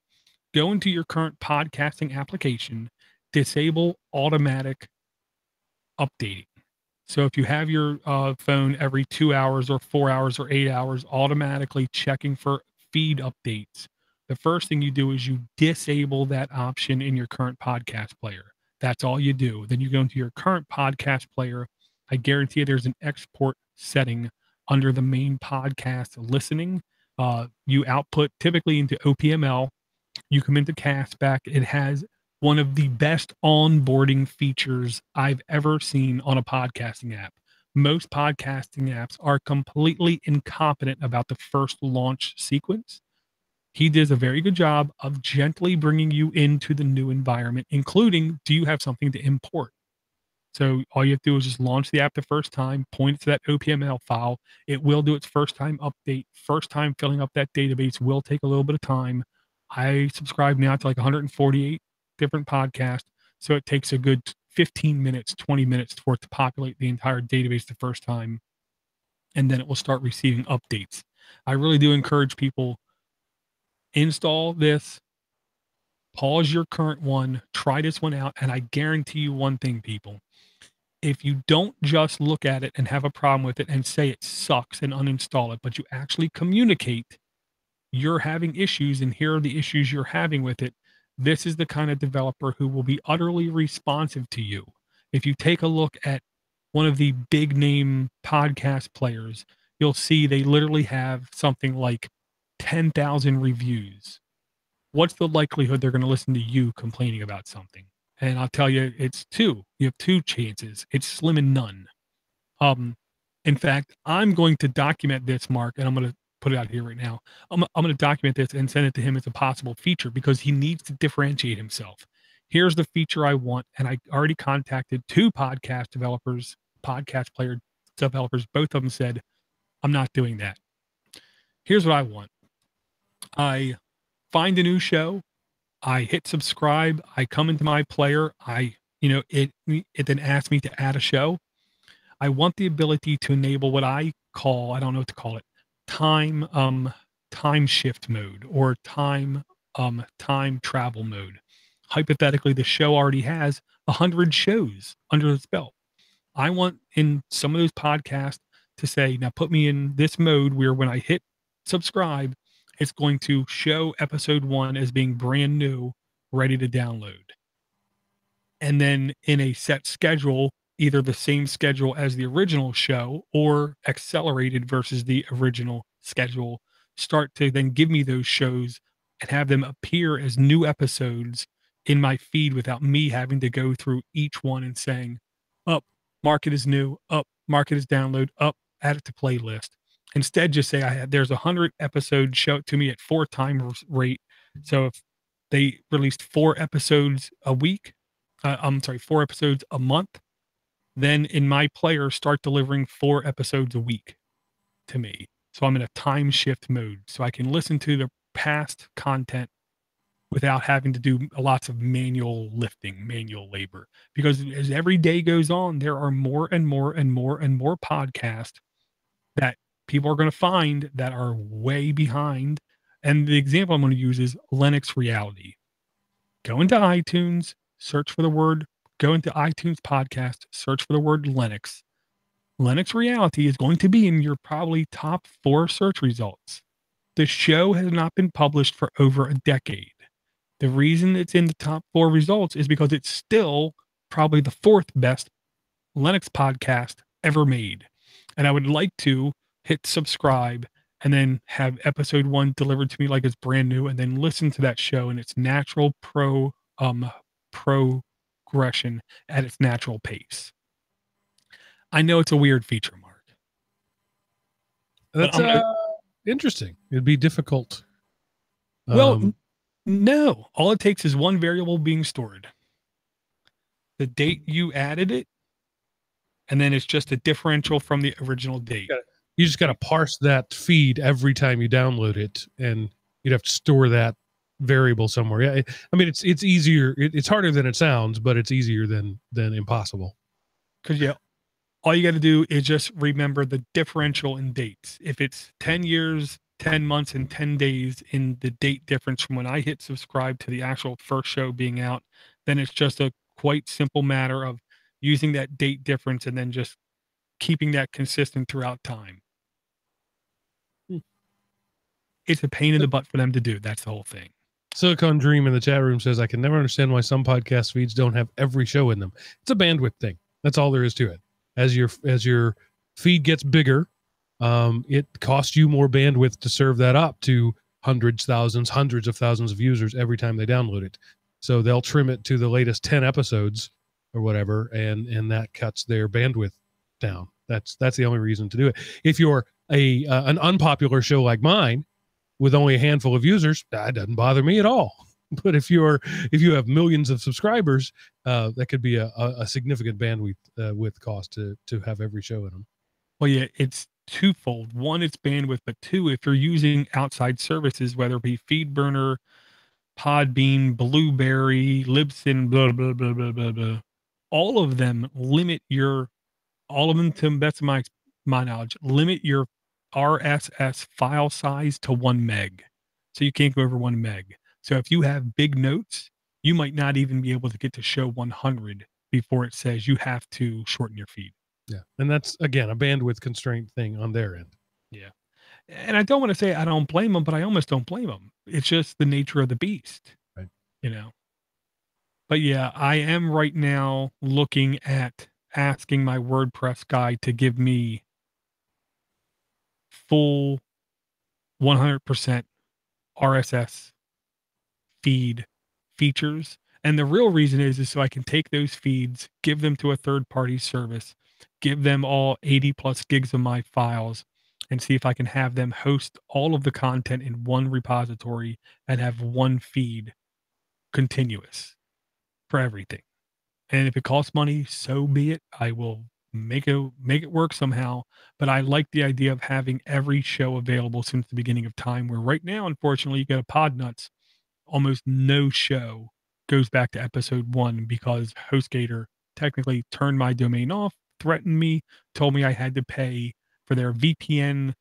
Go into your current podcasting application, disable automatic updating. So if you have your phone every 2 hours or 4 hours or 8 hours, automatically checking for feed updates, the first thing you do is you disable that option in your current podcast player. That's all you do. Then you go into your current podcast player. I guarantee you there's an export setting under the main podcast listening. You output typically into OPML. You come into CastBack. It has one of the best onboarding features I've ever seen on a podcasting app. Most podcasting apps are completely incompetent about the first launch sequence. He does a very good job of gently bringing you into the new environment, including, do you have something to import? So all you have to do is just launch the app the first time, point it to that OPML file. It will do its first time update. First time filling up that database will take a little bit of time. I subscribe now to like 148 different podcasts. So it takes a good 15 minutes, 20 minutes for it to populate the entire database the first time. And then it will start receiving updates. I really do encourage people, install this, pause your current one, try this one out. And I guarantee you one thing, people. If you don't just look at it and have a problem with it and say it sucks and uninstall it, but you actually communicate you're having issues and here are the issues you're having with it, this is the kind of developer who will be utterly responsive to you. If you take a look at one of the big name podcast players, you'll see they literally have something like 10,000 reviews. What's the likelihood they're going to listen to you complaining about something? And I'll tell you, it's 2. You have 2 chances. It's slim and none. In fact, I'm going to document this, Mark, and I'm going to put it out here right now. I'm going to document this and send it to him as a possible feature because he needs to differentiate himself. Here's the feature I want. And I already contacted 2 podcast developers, podcast player developers. Both of them said, I'm not doing that. Here's what I want. I find a new show. I hit subscribe. I come into my player. It then asks me to add a show. I want the ability to enable what I call, I don't know what to call it, time shift mode or time travel mode. Hypothetically, the show already has 100 shows under its belt. I want in some of those podcasts to say, now put me in this mode where when I hit subscribe, it's going to show episode 1 as being brand new, ready to download. And then in a set schedule, either the same schedule as the original show or accelerated versus the original schedule, start to then give me those shows and have them appear as new episodes in my feed without me having to go through each one and saying, up, mark it as new, up, mark it as download, up, add it to playlist. Instead, just say there's 100 episodes, show it to me at 4 times rate. So if they released 4 episodes a week, 4 episodes a month, then in my player start delivering 4 episodes a week to me. So I'm in a time shift mode. So I can listen to the past content without having to do lots of manual lifting, manual labor. Because as every day goes on, there are more and more and more and more podcasts that people are going to find that are way behind. And the example I'm going to use is Linux Reality. Go into iTunes, search for the word, go into iTunes podcast, search for the word Linux. Linux Reality is going to be in your probably top 4 search results. The show has not been published for over a decade. The reason it's in the top 4 results is because it's still probably the 4th best Linux podcast ever made. And I would like to hit subscribe and then have episode 1 delivered to me like it's brand new and then listen to that show in its natural progression at its natural pace. I know it's a weird feature, Mark. That's Interesting. It'd be difficult. Well, no. All it takes is one variable being stored. The date you added it, and then it's just a differential from the original date. You just got to parse that feed every time you download it, and you'd have to store that variable somewhere. Yeah, I mean, it's easier. It's harder than it sounds, but it's easier than impossible. Because all you got to do is just remember the differential in dates. If it's 10 years, 10 months, and 10 days in the date difference from when I hit subscribe to the actual first show being out, then it's just a quite simple matter of using that date difference and then just keeping that consistent throughout time. It's a pain in the butt for them to do. That's the whole thing. Silicon Dream in the chat room says, I can never understand why some podcast feeds don't have every show in them. It's a bandwidth thing. That's all there is to it. As your feed gets bigger, it costs you more bandwidth to serve that up to hundreds of thousands of users every time they download it. So they'll trim it to the latest 10 episodes or whatever, and that cuts their bandwidth down. That's the only reason to do it. If you're an unpopular show like mine with only a handful of users, that doesn't bother me at all. But if you have millions of subscribers, that could be a significant bandwidth with cost to have every show in them. Well, yeah, it's twofold. One, it's bandwidth, but two, if you're using outside services, whether it be FeedBurner, Podbean, Blueberry, Libsyn, blah blah blah blah blah blah, all of them to the best of my knowledge, limit your RSS file size to 1 meg. So you can't go over 1 meg. So if you have big notes, you might not even be able to get to show 100 before it says you have to shorten your feed. Yeah. And that's, again, a bandwidth constraint thing on their end. Yeah. And I don't want to say I don't blame them, but I almost don't blame them. It's just the nature of the beast. Right. But yeah, I am right now looking at asking my WordPress guy to give me full 100% RSS feed features. And the real reason is so I can take those feeds, give them to a third-party service, give them all 80 plus gigs of my files, and see if I can have them host all of the content in one repository and have one feed continuous for everything. And if it costs money, so be it. I will make it work somehow. But I like the idea of having every show available since the beginning of time, where right now, unfortunately, you get a Podnutz. Almost no show goes back to episode 1 because HostGator technically turned my domain off, threatened me, told me I had to pay for their VPS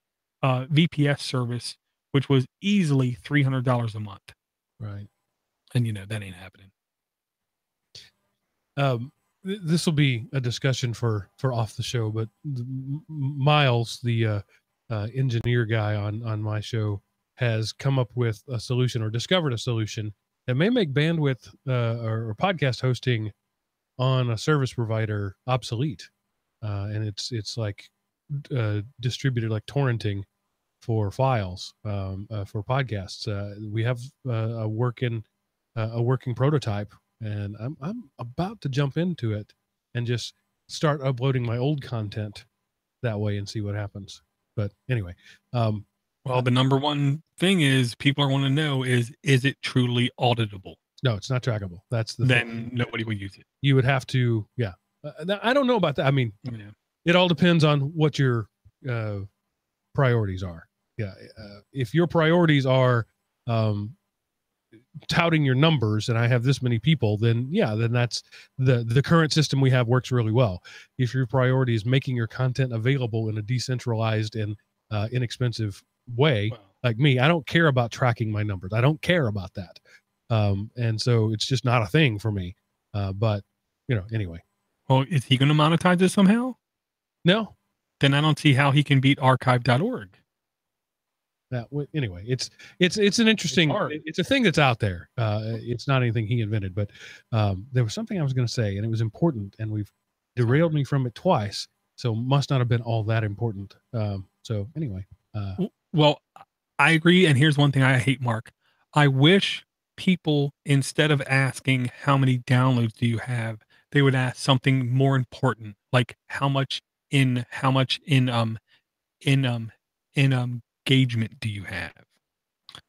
service, which was easily $300 a month. Right. And that ain't happening. This will be a discussion for off the show, but Miles, the engineer guy on my show, has come up with a solution or discovered a solution that may make bandwidth or podcast hosting on a service provider obsolete. And it's like distributed like torrenting for files for podcasts. We have a working prototype, and I'm about to jump into it and just start uploading my old content that way and see what happens. But anyway, well, the number one thing is people are want to know is it truly auditable? No, it's not trackable. That's the then thing. Nobody will use it. You would have to, yeah. I don't know about that. I mean, It all depends on what your priorities are. Yeah. If your priorities are touting your numbers and I have this many people, then that's the current system we have works really well. If your priority is making your content available in a decentralized and inexpensive way, like me, I don't care about tracking my numbers. I don't care about that. And so it's just not a thing for me. But anyway. Well, is he going to monetize this somehow? No. Then I don't see how he can beat archive.org. Anyway, it's an interesting, it's a thing that's out there. It's not anything he invented, but there was something I was going to say, and it was important, and we've derailed me from it twice, so must not have been all that important. So anyway. Well, I agree, and here's one thing I hate, Mark. I wish people, instead of asking how many downloads do you have, they would ask something more important, like how much in engagement do you have?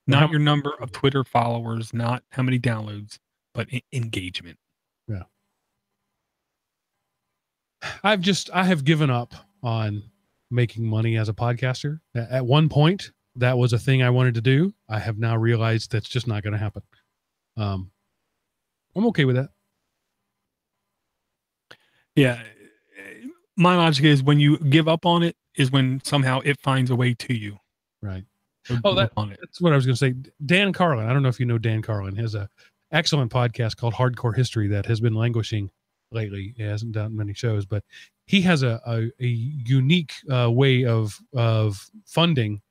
Not your number of Twitter followers, not how many downloads, but engagement. Yeah. I have given up on making money as a podcaster. At one point, that was a thing I wanted to do. I have now realized that's just not going to happen. I'm okay with that. Yeah. My logic is when you give up on it is when somehow it finds a way to you. Right. Oh, that's what I was going to say. Dan Carlin. I don't know if you know Dan Carlin. He has a excellent podcast called Hardcore History that has been languishing lately. He hasn't done many shows, but he has a unique way of funding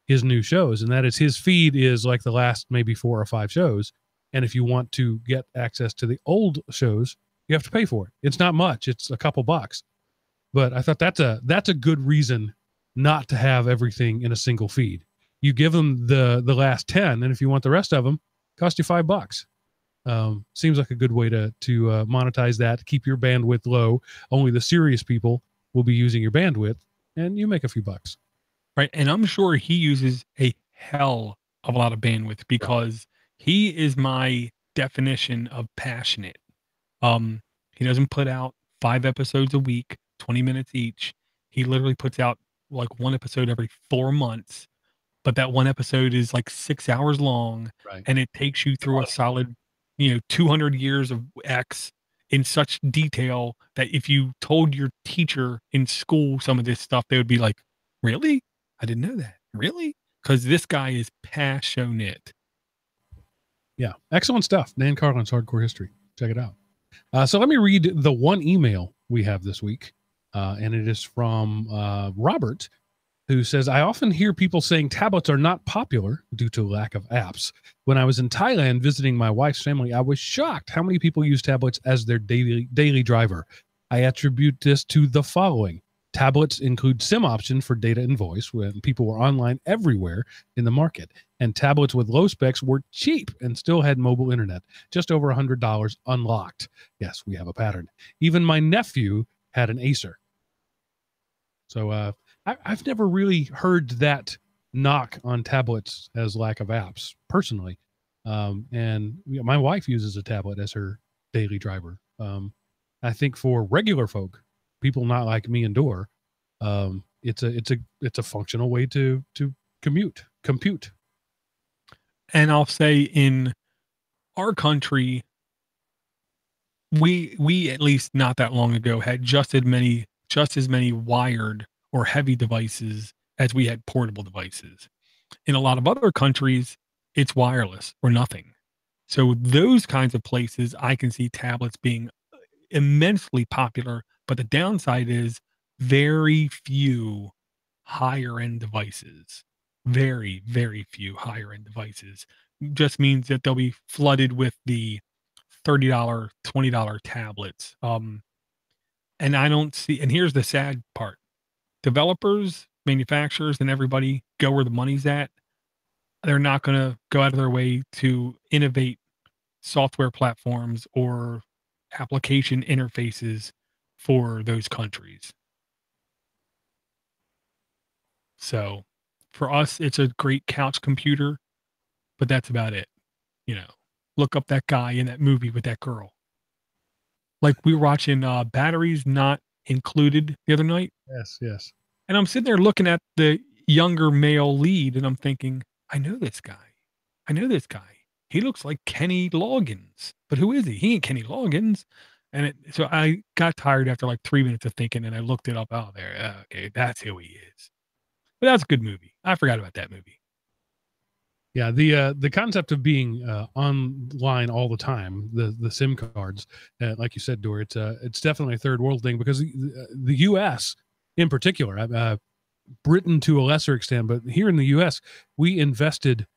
his new shows, and that is his feed is like the last maybe 4 or 5 shows. And if you want to get access to the old shows, you have to pay for it. It's not much. It's a couple bucks. But I thought that's a good reason not to have everything in a single feed. You give them the last 10, and if you want the rest of them, cost you $5. Seems like a good way to monetize that. Keep your bandwidth low. Only the serious people will be using your bandwidth, and you make a few bucks. Right, and I'm sure he uses a hell of a lot of bandwidth because he is my definition of passionate. He doesn't put out 5 episodes a week, 20 minutes each. He literally puts out like 1 episode every 4 months, but that 1 episode is like 6 hours long, and it takes you through a solid, 200 years of X in such detail that if you told your teacher in school some of this stuff, they would be like, really? I didn't know that. Really? Because this guy is passionate. Yeah. Excellent stuff. Dan Carlin's Hardcore History. Check it out. So let me read the one email we have this week. And it is from Robert, who says, I often hear people saying tablets are not popular due to lack of apps. When I was in Thailand visiting my wife's family, I was shocked how many people use tablets as their daily driver. I attribute this to the following. Tablets include SIM option for data and voice when people were online everywhere in the market. And tablets with low specs were cheap and still had mobile internet, just over $100 unlocked. Yes, we have a pattern. Even my nephew had an Acer. So I've never really heard that knock on tablets as lack of apps personally. And my wife uses a tablet as her daily driver. I think for regular folk, people not like me and Dor, it's a functional way to compute. And I'll say in our country, we at least not that long ago had just as many wired or heavy devices as we had portable devices. In a lot of other countries, it's wireless or nothing. So those kinds of places, I can see tablets being immensely popular, but the downside is very few higher end devices. Very, very few higher end devices. Just means that they'll be flooded with the $30, $20 tablets. And I don't see, and here's the sad part. Developers, manufacturers, and everybody go where the money's at. They're not going to go out of their way to innovate software platforms or application interfaces for those countries. So for us, it's a great couch computer, but that's about it. Look up that guy in that movie with that girl. Like we were watching Batteries Not Included the other night. Yes. And I'm sitting there looking at the younger male lead and I'm thinking, I know this guy. He looks like Kenny Loggins, but who is he? He ain't Kenny Loggins. And so I got tired after like 3 minutes of thinking and I looked it up out there. Okay, that's who he is. But that's a good movie. I forgot about that movie. Yeah, the concept of being online all the time, the SIM cards, like you said, Dor, it's definitely a third world thing because the U.S. in particular, Britain to a lesser extent, but here in the U.S. we invested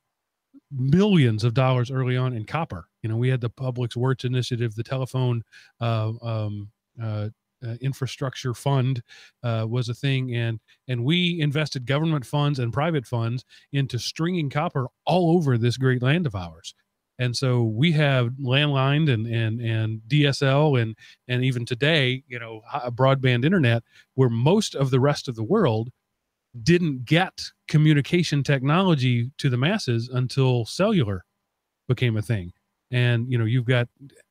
millions of dollars early on in copper. We had the Public Works Initiative, the telephone infrastructure fund was a thing, and we invested government funds and private funds into stringing copper all over this great land of ours. And so we have landline and DSL and even today, broadband internet, where most of the rest of the world didn't get communication technology to the masses until cellular became a thing. And, you know, you've got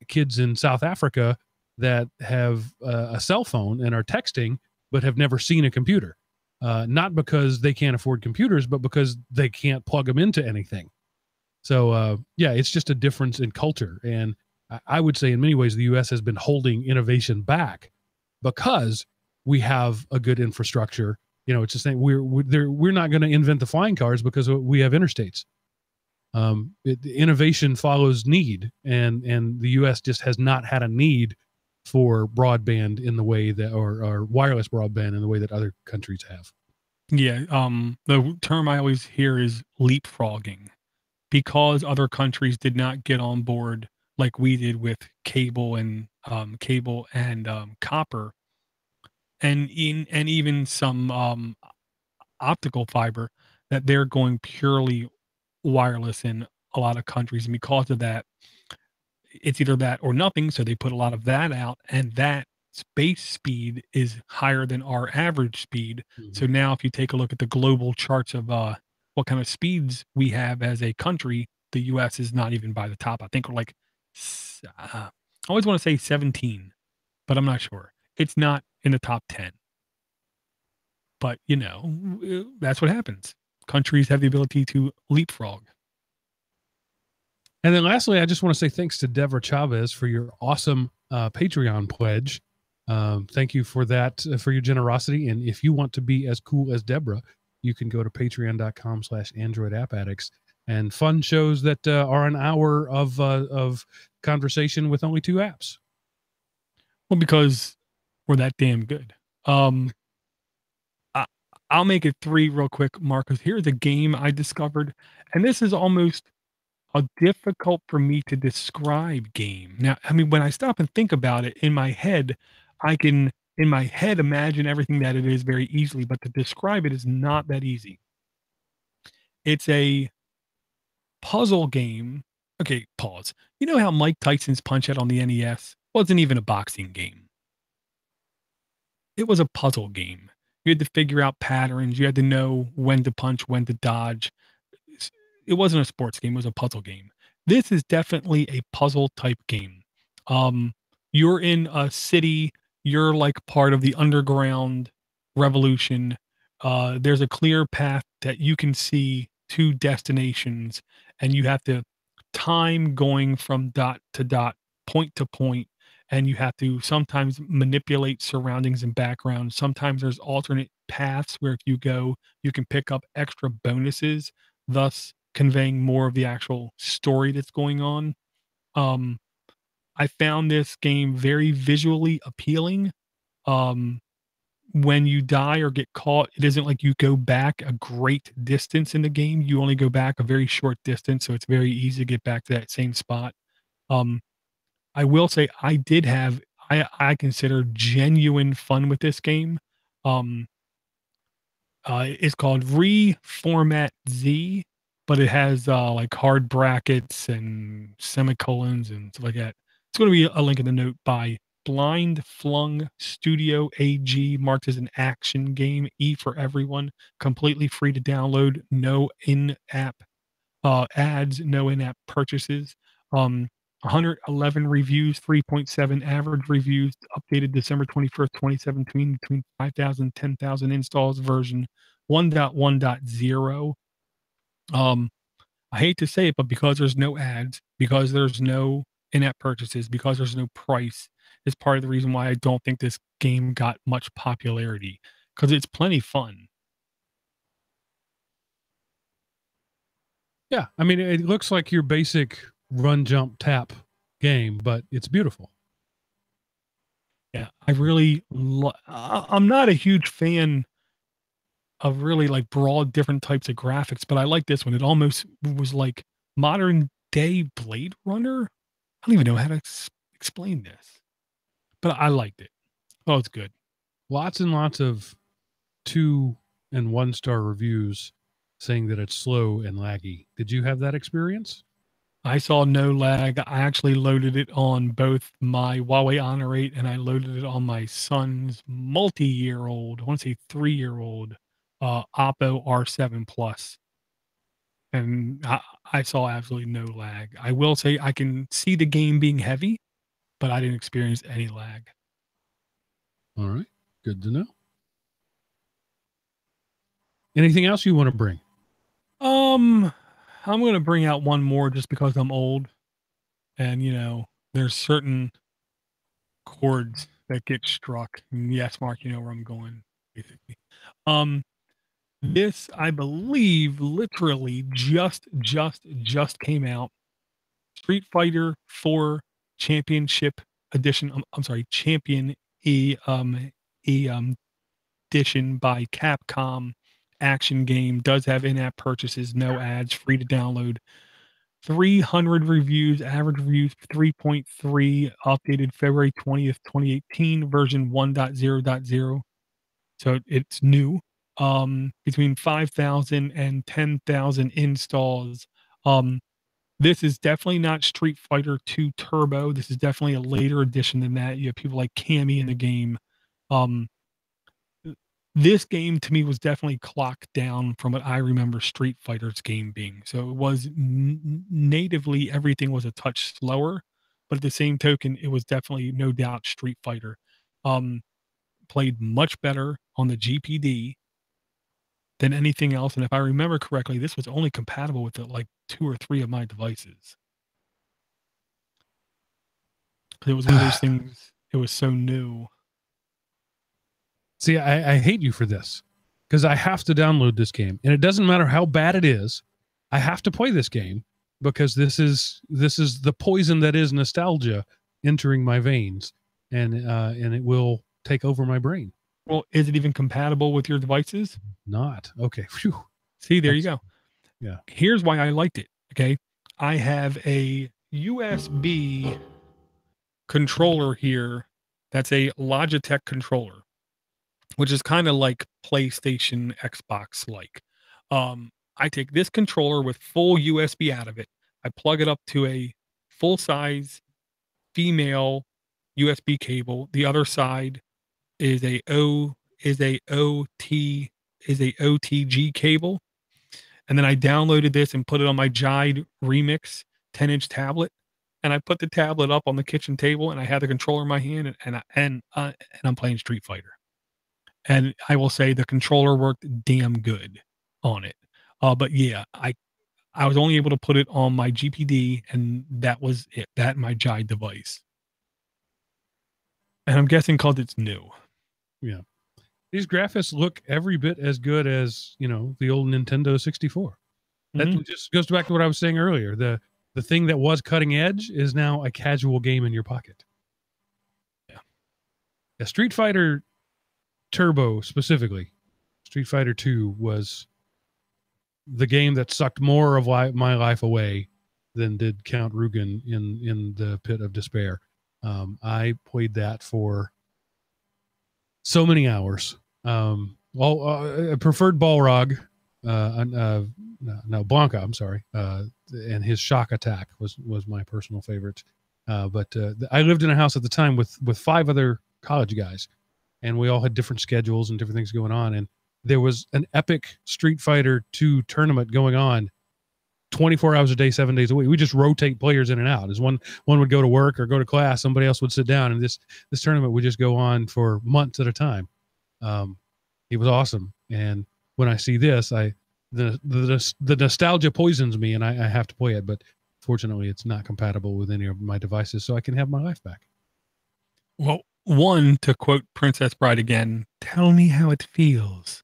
kids in South Africa that have a cell phone and are texting, but have never seen a computer. Not because they can't afford computers, but because they can't plug them into anything. So, yeah, it's just a difference in culture. And I would say in many ways, the U.S. has been holding innovation back because we have a good infrastructure. You know, it's just saying we're not going to invent the flying cars because we have interstates. Innovation follows need, and the U.S. just has not had a need for broadband in the way that, or wireless broadband in the way that other countries have. Yeah. The term I always hear is leapfrogging, because other countries did not get on board like we did with cable and copper, and even some optical fiber, that they're going purely wireless in a lot of countries. And because of that, it's either that or nothing. So they put a lot of that out, and that space speed is higher than our average speed. Mm-hmm. So now if you take a look at the global charts of what kind of speeds we have as a country, the US is not even by the top. I think we're like I always want to say 17, but I'm not sure. It's not in the top 10. But, you know, that's what happens. Countries have the ability to leapfrog. And then lastly, I just want to say thanks to Deborah Chavez for your awesome Patreon pledge. Thank you for that, for your generosity. And if you want to be as cool as Deborah, you can go to patreon.com/Android App Addicts and fund shows that are an hour of conversation with only 2 apps. Well, because we're that damn good. I'll make it 3 real quick, Marcus. Here's a game I discovered, and this is almost a difficult for me to describe game. Now, I mean, when I stop and think about it in my head, I can in my head imagine everything that it is very easily, but to describe it is not that easy. It's a puzzle game. Okay, pause. You know how Mike Tyson's Punch-Out on the NES wasn't even a boxing game? It was a puzzle game. You had to figure out patterns. You had to know when to punch, when to dodge. It wasn't a sports game. It was a puzzle game. This is definitely a puzzle type game. You're in a city. You're like part of the underground revolution. There's a clear path that you can see to destinations, and you have to time going from dot to dot, point to point, and you have to sometimes manipulate surroundings and background. Sometimes there's alternate paths where if you go, you can pick up extra bonuses, thus conveying more of the actual story that's going on. I found this game very visually appealing. When you die or get caught, it isn't like you go back a great distance in the game. You only go back a very short distance, so it's very easy to get back to that same spot. I will say I did have I consider genuine fun with this game. It's called Reformat Z, but it has like hard brackets and semicolons and stuff like that. It's going to be a link in the note by Blind Flung Studio AG, marked as an action game. E for everyone, completely free to download. No in-app ads, no in-app purchases. 111 reviews, 3.7 average reviews, updated December 21st, 2017, between 5,000 and 10,000 installs, version 1.1.0. I hate to say it, but because there's no ads, because there's no in-app purchases, because there's no price, is part of the reason why I don't think this game got much popularity, because it's plenty fun. Yeah, I mean, it looks like your basic run, jump, tap game, but it's beautiful. Yeah, I really I'm not a huge fan of really like broad different types of graphics, but I like this one. It almost was like modern day Blade Runner. I don't even know how to explain this, but I liked it. Oh, it's good. Lots and lots of 2 and 1-star reviews saying that it's slow and laggy. Did you have that experience? I saw no lag. I actually loaded it on both my Huawei Honor 8 and I loaded it on my son's multi-year-old, I want to say 3-year-old Oppo R7 Plus, and I saw absolutely no lag. I will say I can see the game being heavy, but I didn't experience any lag. All right. Good to know. Anything else you want to bring? I'm going to bring out one more just because I'm old, and there's certain chords that get struck. And yes, Mark, you know where I'm going, basically. This, I believe, literally just came out. Street Fighter 4 Championship Edition. I'm sorry, Champion E edition by Capcom. Action game, does have in-app purchases, no ads, free to download. 300 reviews, average reviews 3.3, updated February 20th, 2018, version 1.0.0. So it's new. Between 5,000 and 10,000 installs. This is definitely not Street Fighter 2 Turbo. This is definitely a later edition than that. You have people like Cammy in the game. This game to me was definitely clocked down from what I remember Street Fighter's game being. So it was natively everything was a touch slower, but at the same token, it was definitely no doubt Street Fighter. Played much better on the GPD than anything else. And if I remember correctly, this was only compatible with like 2 or 3 of my devices. It was one of those things. It was so new. See, I hate you for this because I have to download this game, and it doesn't matter how bad it is. I have to play this game because this is the poison that is nostalgia entering my veins, and it will take over my brain. Well, is it even compatible with your devices? Not. Okay. Whew. See, there you go. Yeah. Here's why I liked it. Okay. I have a USB controller here. That's a Logitech controller, which is kind of like PlayStation, Xbox like. I take this controller with full USB out of it. I plug it up to a full size female USB cable. The other side is a OTG cable. And then I downloaded this and put it on my Jide Remix 10-inch tablet. And I put the tablet up on the kitchen table, and I had the controller in my hand, and I'm playing Street Fighter. And I will say the controller worked damn good on it. But yeah, I was only able to put it on my GPD, and that was it. That my Jide device. And I'm guessing because it's new. Yeah. These graphics look every bit as good as, the old Nintendo 64. That just goes back to what I was saying earlier. The thing that was cutting edge is now a casual game in your pocket. Yeah. A Street Fighter Turbo specifically, Street Fighter 2 was the game that sucked more of my life away than did Count Rugen in the Pit of Despair. I played that for so many hours. I preferred Balrog, Blanca, I'm sorry. And his shock attack was my personal favorite. But I lived in a house at the time with 5 other college guys, and we all had different schedules and different things going on. And there was an epic Street Fighter 2 tournament going on 24 hours a day, 7 days a week. We just rotate players in and out. As one would go to work or go to class, somebody else would sit down, and this tournament would just go on for months at a time. It was awesome. And when I see this, the nostalgia poisons me, and I have to play it. But fortunately, it's not compatible with any of my devices, so I can have my life back. Well, one, to quote Princess Bride again, tell me how it feels.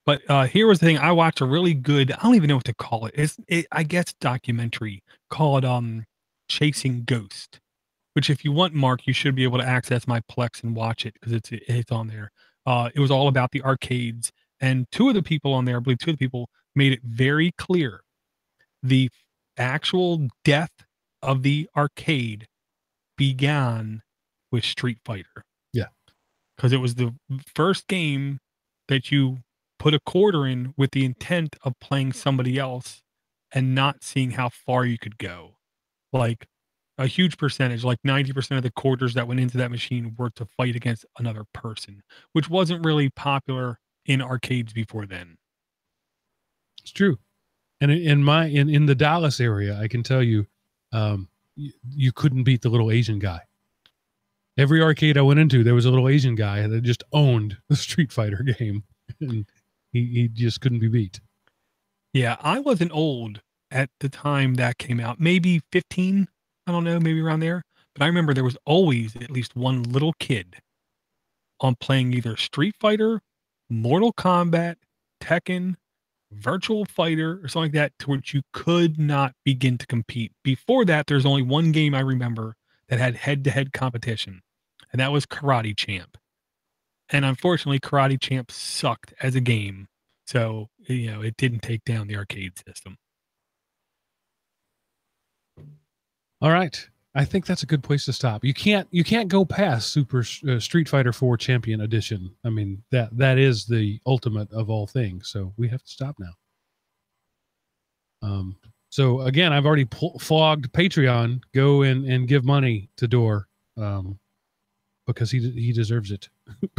But here was the thing. I watched a really good, I don't even know what to call it. I guess documentary called Chasing Ghost, which if you want, Mark, you should be able to access my Plex and watch it because it's on there. It was all about the arcades. And 2 of the people on there, I believe 2 of the people made it very clear. The actual death of the arcade began with Street Fighter. Yeah. Because it was the first game that you put a quarter in with the intent of playing somebody else and not seeing how far you could go. Like a huge percentage, like 90% of the quarters that went into that machine were to fight against another person, which wasn't really popular in arcades before then. It's true. And in the Dallas area, I can tell you, you couldn't beat the little Asian guy. Every arcade I went into, there was a little Asian guy that just owned the Street Fighter game, and he just couldn't be beat. Yeah, I wasn't old at the time that came out. Maybe 15. I don't know, maybe around there. But I remember there was always at least one little kid on playing either Street Fighter, Mortal Kombat, Tekken, Virtual Fighter, or something like that, to which you could not begin to compete. Before that, there's only one game I remember that had head-to-head competition, and that was Karate Champ. And unfortunately, Karate Champ sucked as a game, so it didn't take down the arcade system. All right, I think that's a good place to stop. You can't go past Super Street Fighter 4 Champion Edition. I mean, that is the ultimate of all things. So we have to stop now. So again, I've already flogged Patreon. Go and give money to Door, because he deserves it.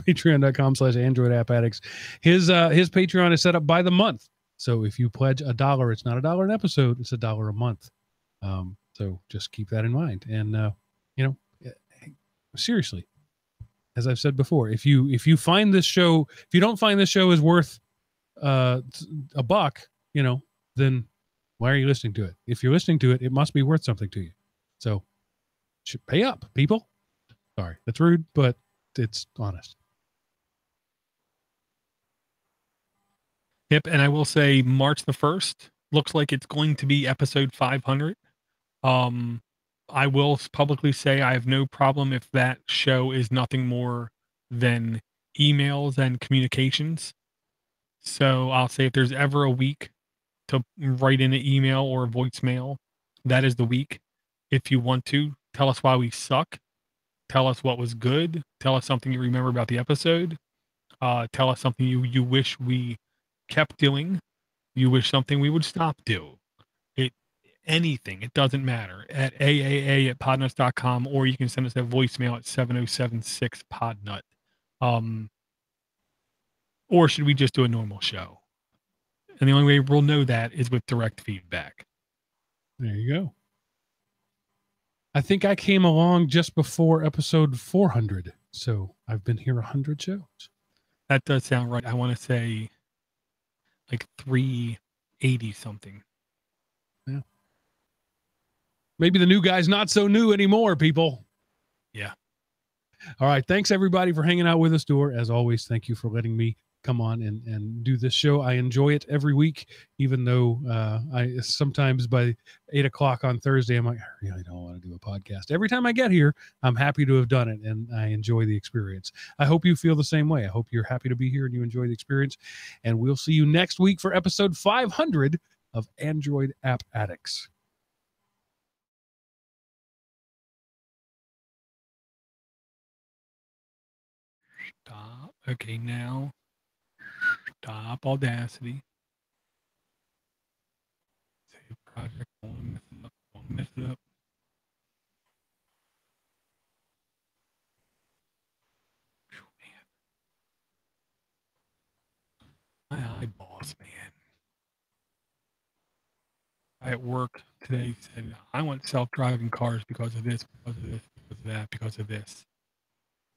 Patreon.com/AndroidAppAddicts. His Patreon is set up by the month. So if you pledge $1, it's not $1 an episode, it's $1 a month. So just keep that in mind. And seriously, as I've said before, if you find this show, if you don't find this show is worth $1, then why are you listening to it? If you're listening to it, it must be worth something to you. So should pay up, people. Sorry, that's rude, but it's honest. Yep, and I will say March the 1st looks like it's going to be episode 500. I will publicly say I have no problem if that show is nothing more than emails and communications. So I'll say if there's ever a week to write in an email or a voicemail, that is the week. If you want to, tell us why we suck. Tell us what was good. Tell us something you remember about the episode. Tell us something you wish we kept doing. You wish something we would stop doing. Anything, it doesn't matter, at aaa@podnutz.com, or you can send us a voicemail at 707-6-podnut. Or should we just do a normal show? And the only way we'll know that is with direct feedback. There you go. I think I came along just before episode 400, so I've been here 100 shows. That does sound right. I want to say like 380 something. Yeah. Maybe the new guy's not so new anymore, people. Yeah. All right. Thanks, everybody, for hanging out with us, Door. As always, thank you for letting me come on and do this show. I enjoy it every week, even though I sometimes by 8 o'clock on Thursday, I'm like, I really don't want to do a podcast. Every time I get here, I'm happy to have done it, and I enjoy the experience. I hope you feel the same way. I hope you're happy to be here and you enjoy the experience. And we'll see you next week for episode 500 of Android App Addicts. Stop. Okay, now stop Audacity. Save project. Don't mess it up. Man. My eyeballs, man. I at work today said, I want self-driving cars because of this, because of this, because of that, because of this.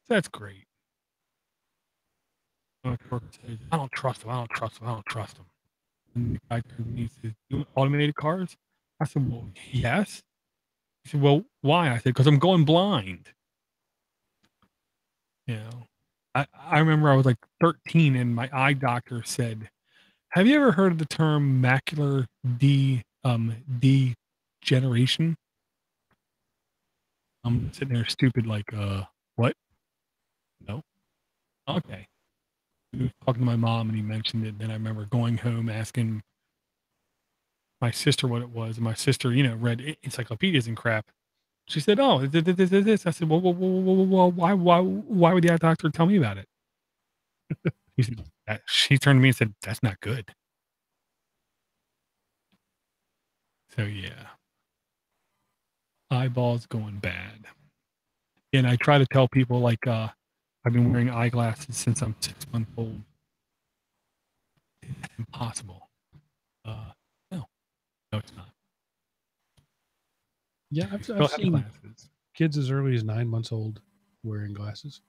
So that's great. I don't trust them. I don't trust them. I don't trust them. And the guy turned to me and says, "You want automated cars?" I said, "Well, yes." He said, "Well, why?" I said, "Because I'm going blind." I remember I was like 13 and my eye doctor said, "Have you ever heard of the term macular degeneration?" I'm sitting there stupid, like, what? No. Okay. He was talking to my mom and he mentioned it. Then I remember going home asking my sister what it was. And my sister, read encyclopedias and crap. She said, "Oh, this." I said, "Well, why would the eye doctor tell me about it?" She turned to me and said, "That's not good." So yeah, eyeballs going bad. And I try to tell people, like, I've been wearing eyeglasses since I'm 6 months old. Impossible. No, it's not. Yeah, I've seen kids as early as 9 months old wearing glasses.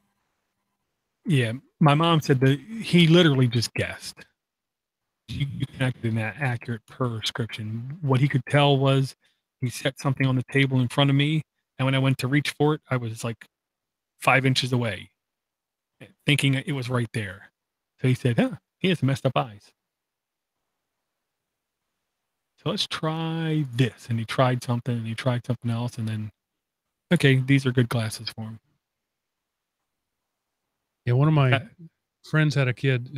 Yeah, my mom said that he literally just guessed. You connected in that accurate prescription. What he could tell was he set something on the table in front of me, and when I went to reach for it, I was like 5 inches away, thinking it was right there. So he said, "Huh, he has messed up eyes. So let's try this." And he tried something, and he tried something else, and then, okay, these are good glasses for him. Yeah, one of my friends had a kid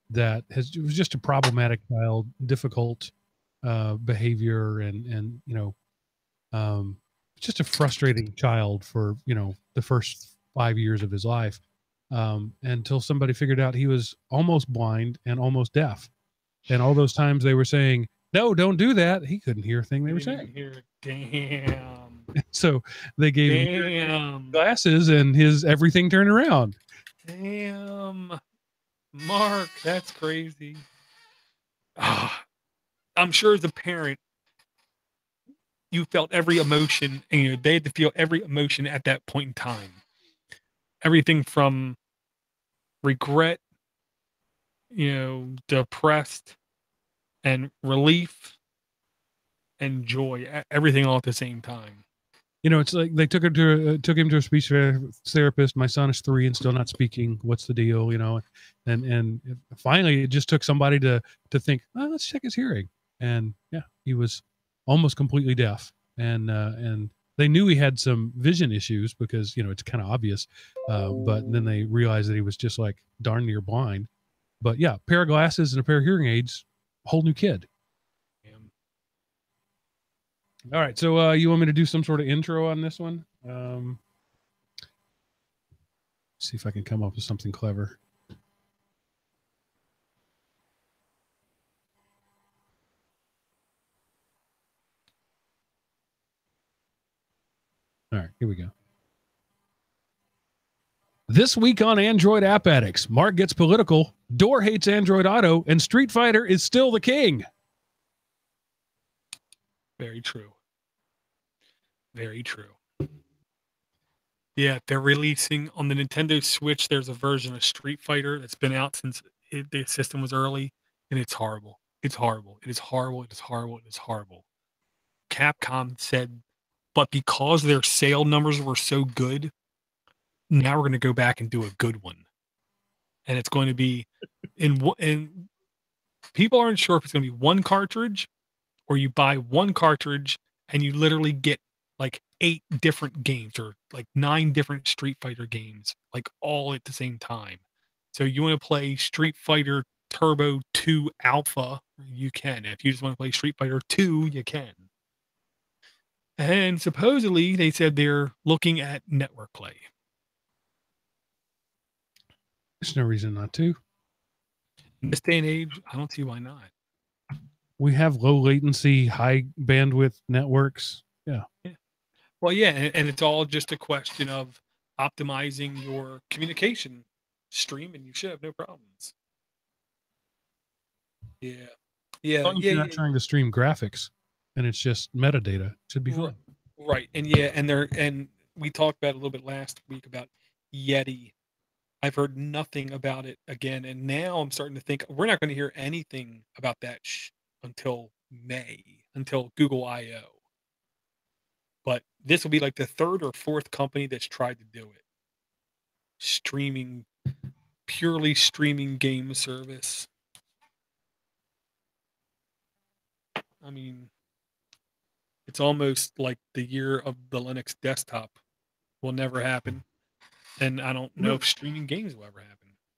that was just a problematic child, difficult behavior, and just a frustrating child for the first 5 years of his life, until somebody figured out he was almost blind and almost deaf, and all those times they were saying, "No, don't do that," he couldn't hear a thing they were saying. Damn. So they gave him glasses, and his everything turned around. Damn, Mark, that's crazy. I'm sure as a parent, you felt every emotion, and they had to feel every emotion at that point in time. Everything from regret, depressed, and relief, and joy. Everything all at the same time. It's like they took him to a speech therapist. My son is 3 and still not speaking. What's the deal? And finally it just took somebody to think, well, let's check his hearing. And yeah, he was almost completely deaf. And they knew he had some vision issues because, it's kind of obvious. But then they realized that he was just like darn near blind. But yeah, pair of glasses and a pair of hearing aids, whole new kid. All right, so you want me to do some sort of intro on this one? See if I can come up with something clever. All right, here we go. This week on Android App Addicts, Mark gets political, Door hates Android Auto, and Street Fighter is still the king. Very true. Very true. Yeah, they're releasing on the Nintendo Switch. There's a version of Street Fighter that's been out since the system was early, and it's horrible. It's horrible. It is horrible. It is horrible. It is horrible. Capcom said, but because their sale numbers were so good, now we're going to go back and do a good one, and it's going to be in people aren't sure if it's going to be one cartridge or you buy one cartridge and you literally get like 8 different games or like 9 different Street Fighter games, like all at the same time. So you want to play Street Fighter Turbo 2 Alpha, you can. If you just want to play Street Fighter 2, you can. And supposedly they said they're looking at network play. There's no reason not to. In this day and age, I don't see why not. We have low latency, high bandwidth networks. Yeah. Well, yeah, and it's all just a question of optimizing your communication stream, and you should have no problems. Yeah. As long as you're not trying to stream graphics, and it's just metadata, it should be fine. Right, and we talked about it a little bit last week about Yeti. I've heard nothing about it again, and now I'm starting to think we're not going to hear anything about that until May, until Google I/O. But this will be like the 3rd or 4th company that's tried to do it. Purely streaming game service. I mean, it's almost like the year of the Linux desktop will never happen. And I don't know if streaming games will ever happen.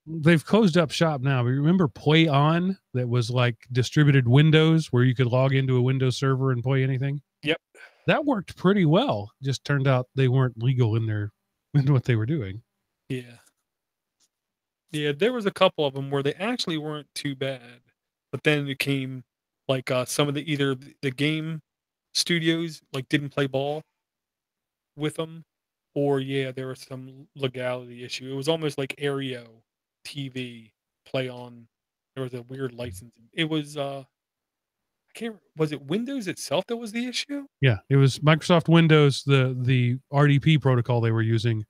They've closed up shop now. But remember Play On, that was like distributed Windows where you could log into a Windows server and play anything? Yep. That worked pretty well. Just turned out they weren't legal in what they were doing. Yeah. Yeah, there was a couple of them where they actually weren't too bad. But then it became like some of either the game studios like didn't play ball with them, or there was some legality issue. It was almost like Aereo TV Play On There was a weird licensing. It was I can't. Was it Windows itself that was the issue? Yeah, it was Microsoft Windows. The RDP protocol they were using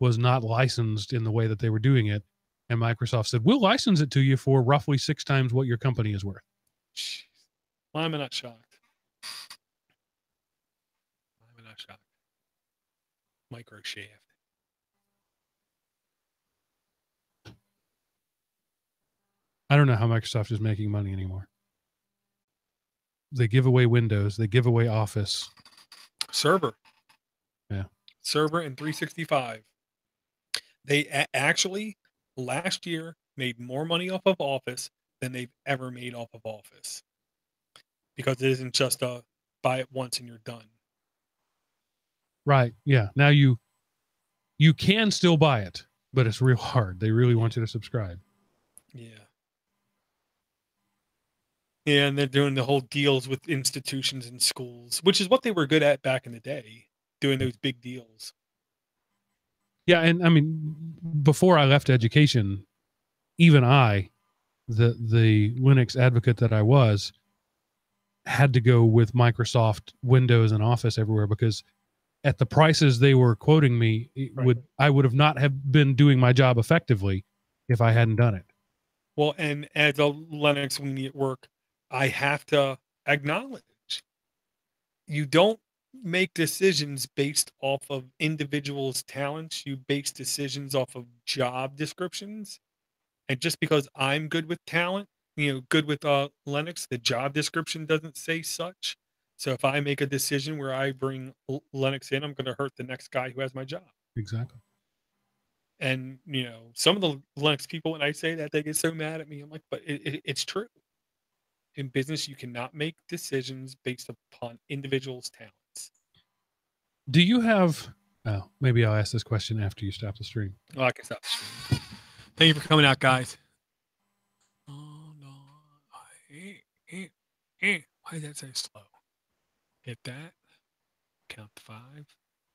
was not licensed in the way that they were doing it, and Microsoft said, "We'll license it to you for roughly 6 times what your company is worth." Jeez. Why am I not shocked? Why am I not shocked? Microshaft. I don't know how Microsoft is making money anymore. They give away Windows, they give away Office. Server. Yeah. Server and 365. They actually last year made more money off of Office than they've ever made off of Office. Because it isn't just a buy it once and you're done. Right. Yeah. Now you can still buy it, but it's real hard. They really want you to subscribe. Yeah. Yeah, and they're doing the whole deals with institutions and schools, which is what they were good at back in the day, doing those big deals. Yeah, and I mean, before I left education, even I, the Linux advocate that I was, had to go with Microsoft Windows and Office everywhere, because at the prices they were quoting me, I would have not have been doing my job effectively if I hadn't done it. Well, and as a Linux weenie at work, I have to acknowledge you don't make decisions based off of individuals' talents. You base decisions off of job descriptions. And just because I'm good with talent, good with Linux, the job description doesn't say such. So if I make a decision where I bring Linux in, I'm going to hurt the next guy who has my job. Exactly. And some of the Linux people, when I say that, they get so mad at me. I'm like, but it's true. In business, you cannot make decisions based upon individuals' talents. Do you have? Oh, maybe I'll ask this question after you stop the stream. Oh, I can stop the stream. Thank you for coming out, guys. Oh no! Why is that so slow? Hit that. Count to 5.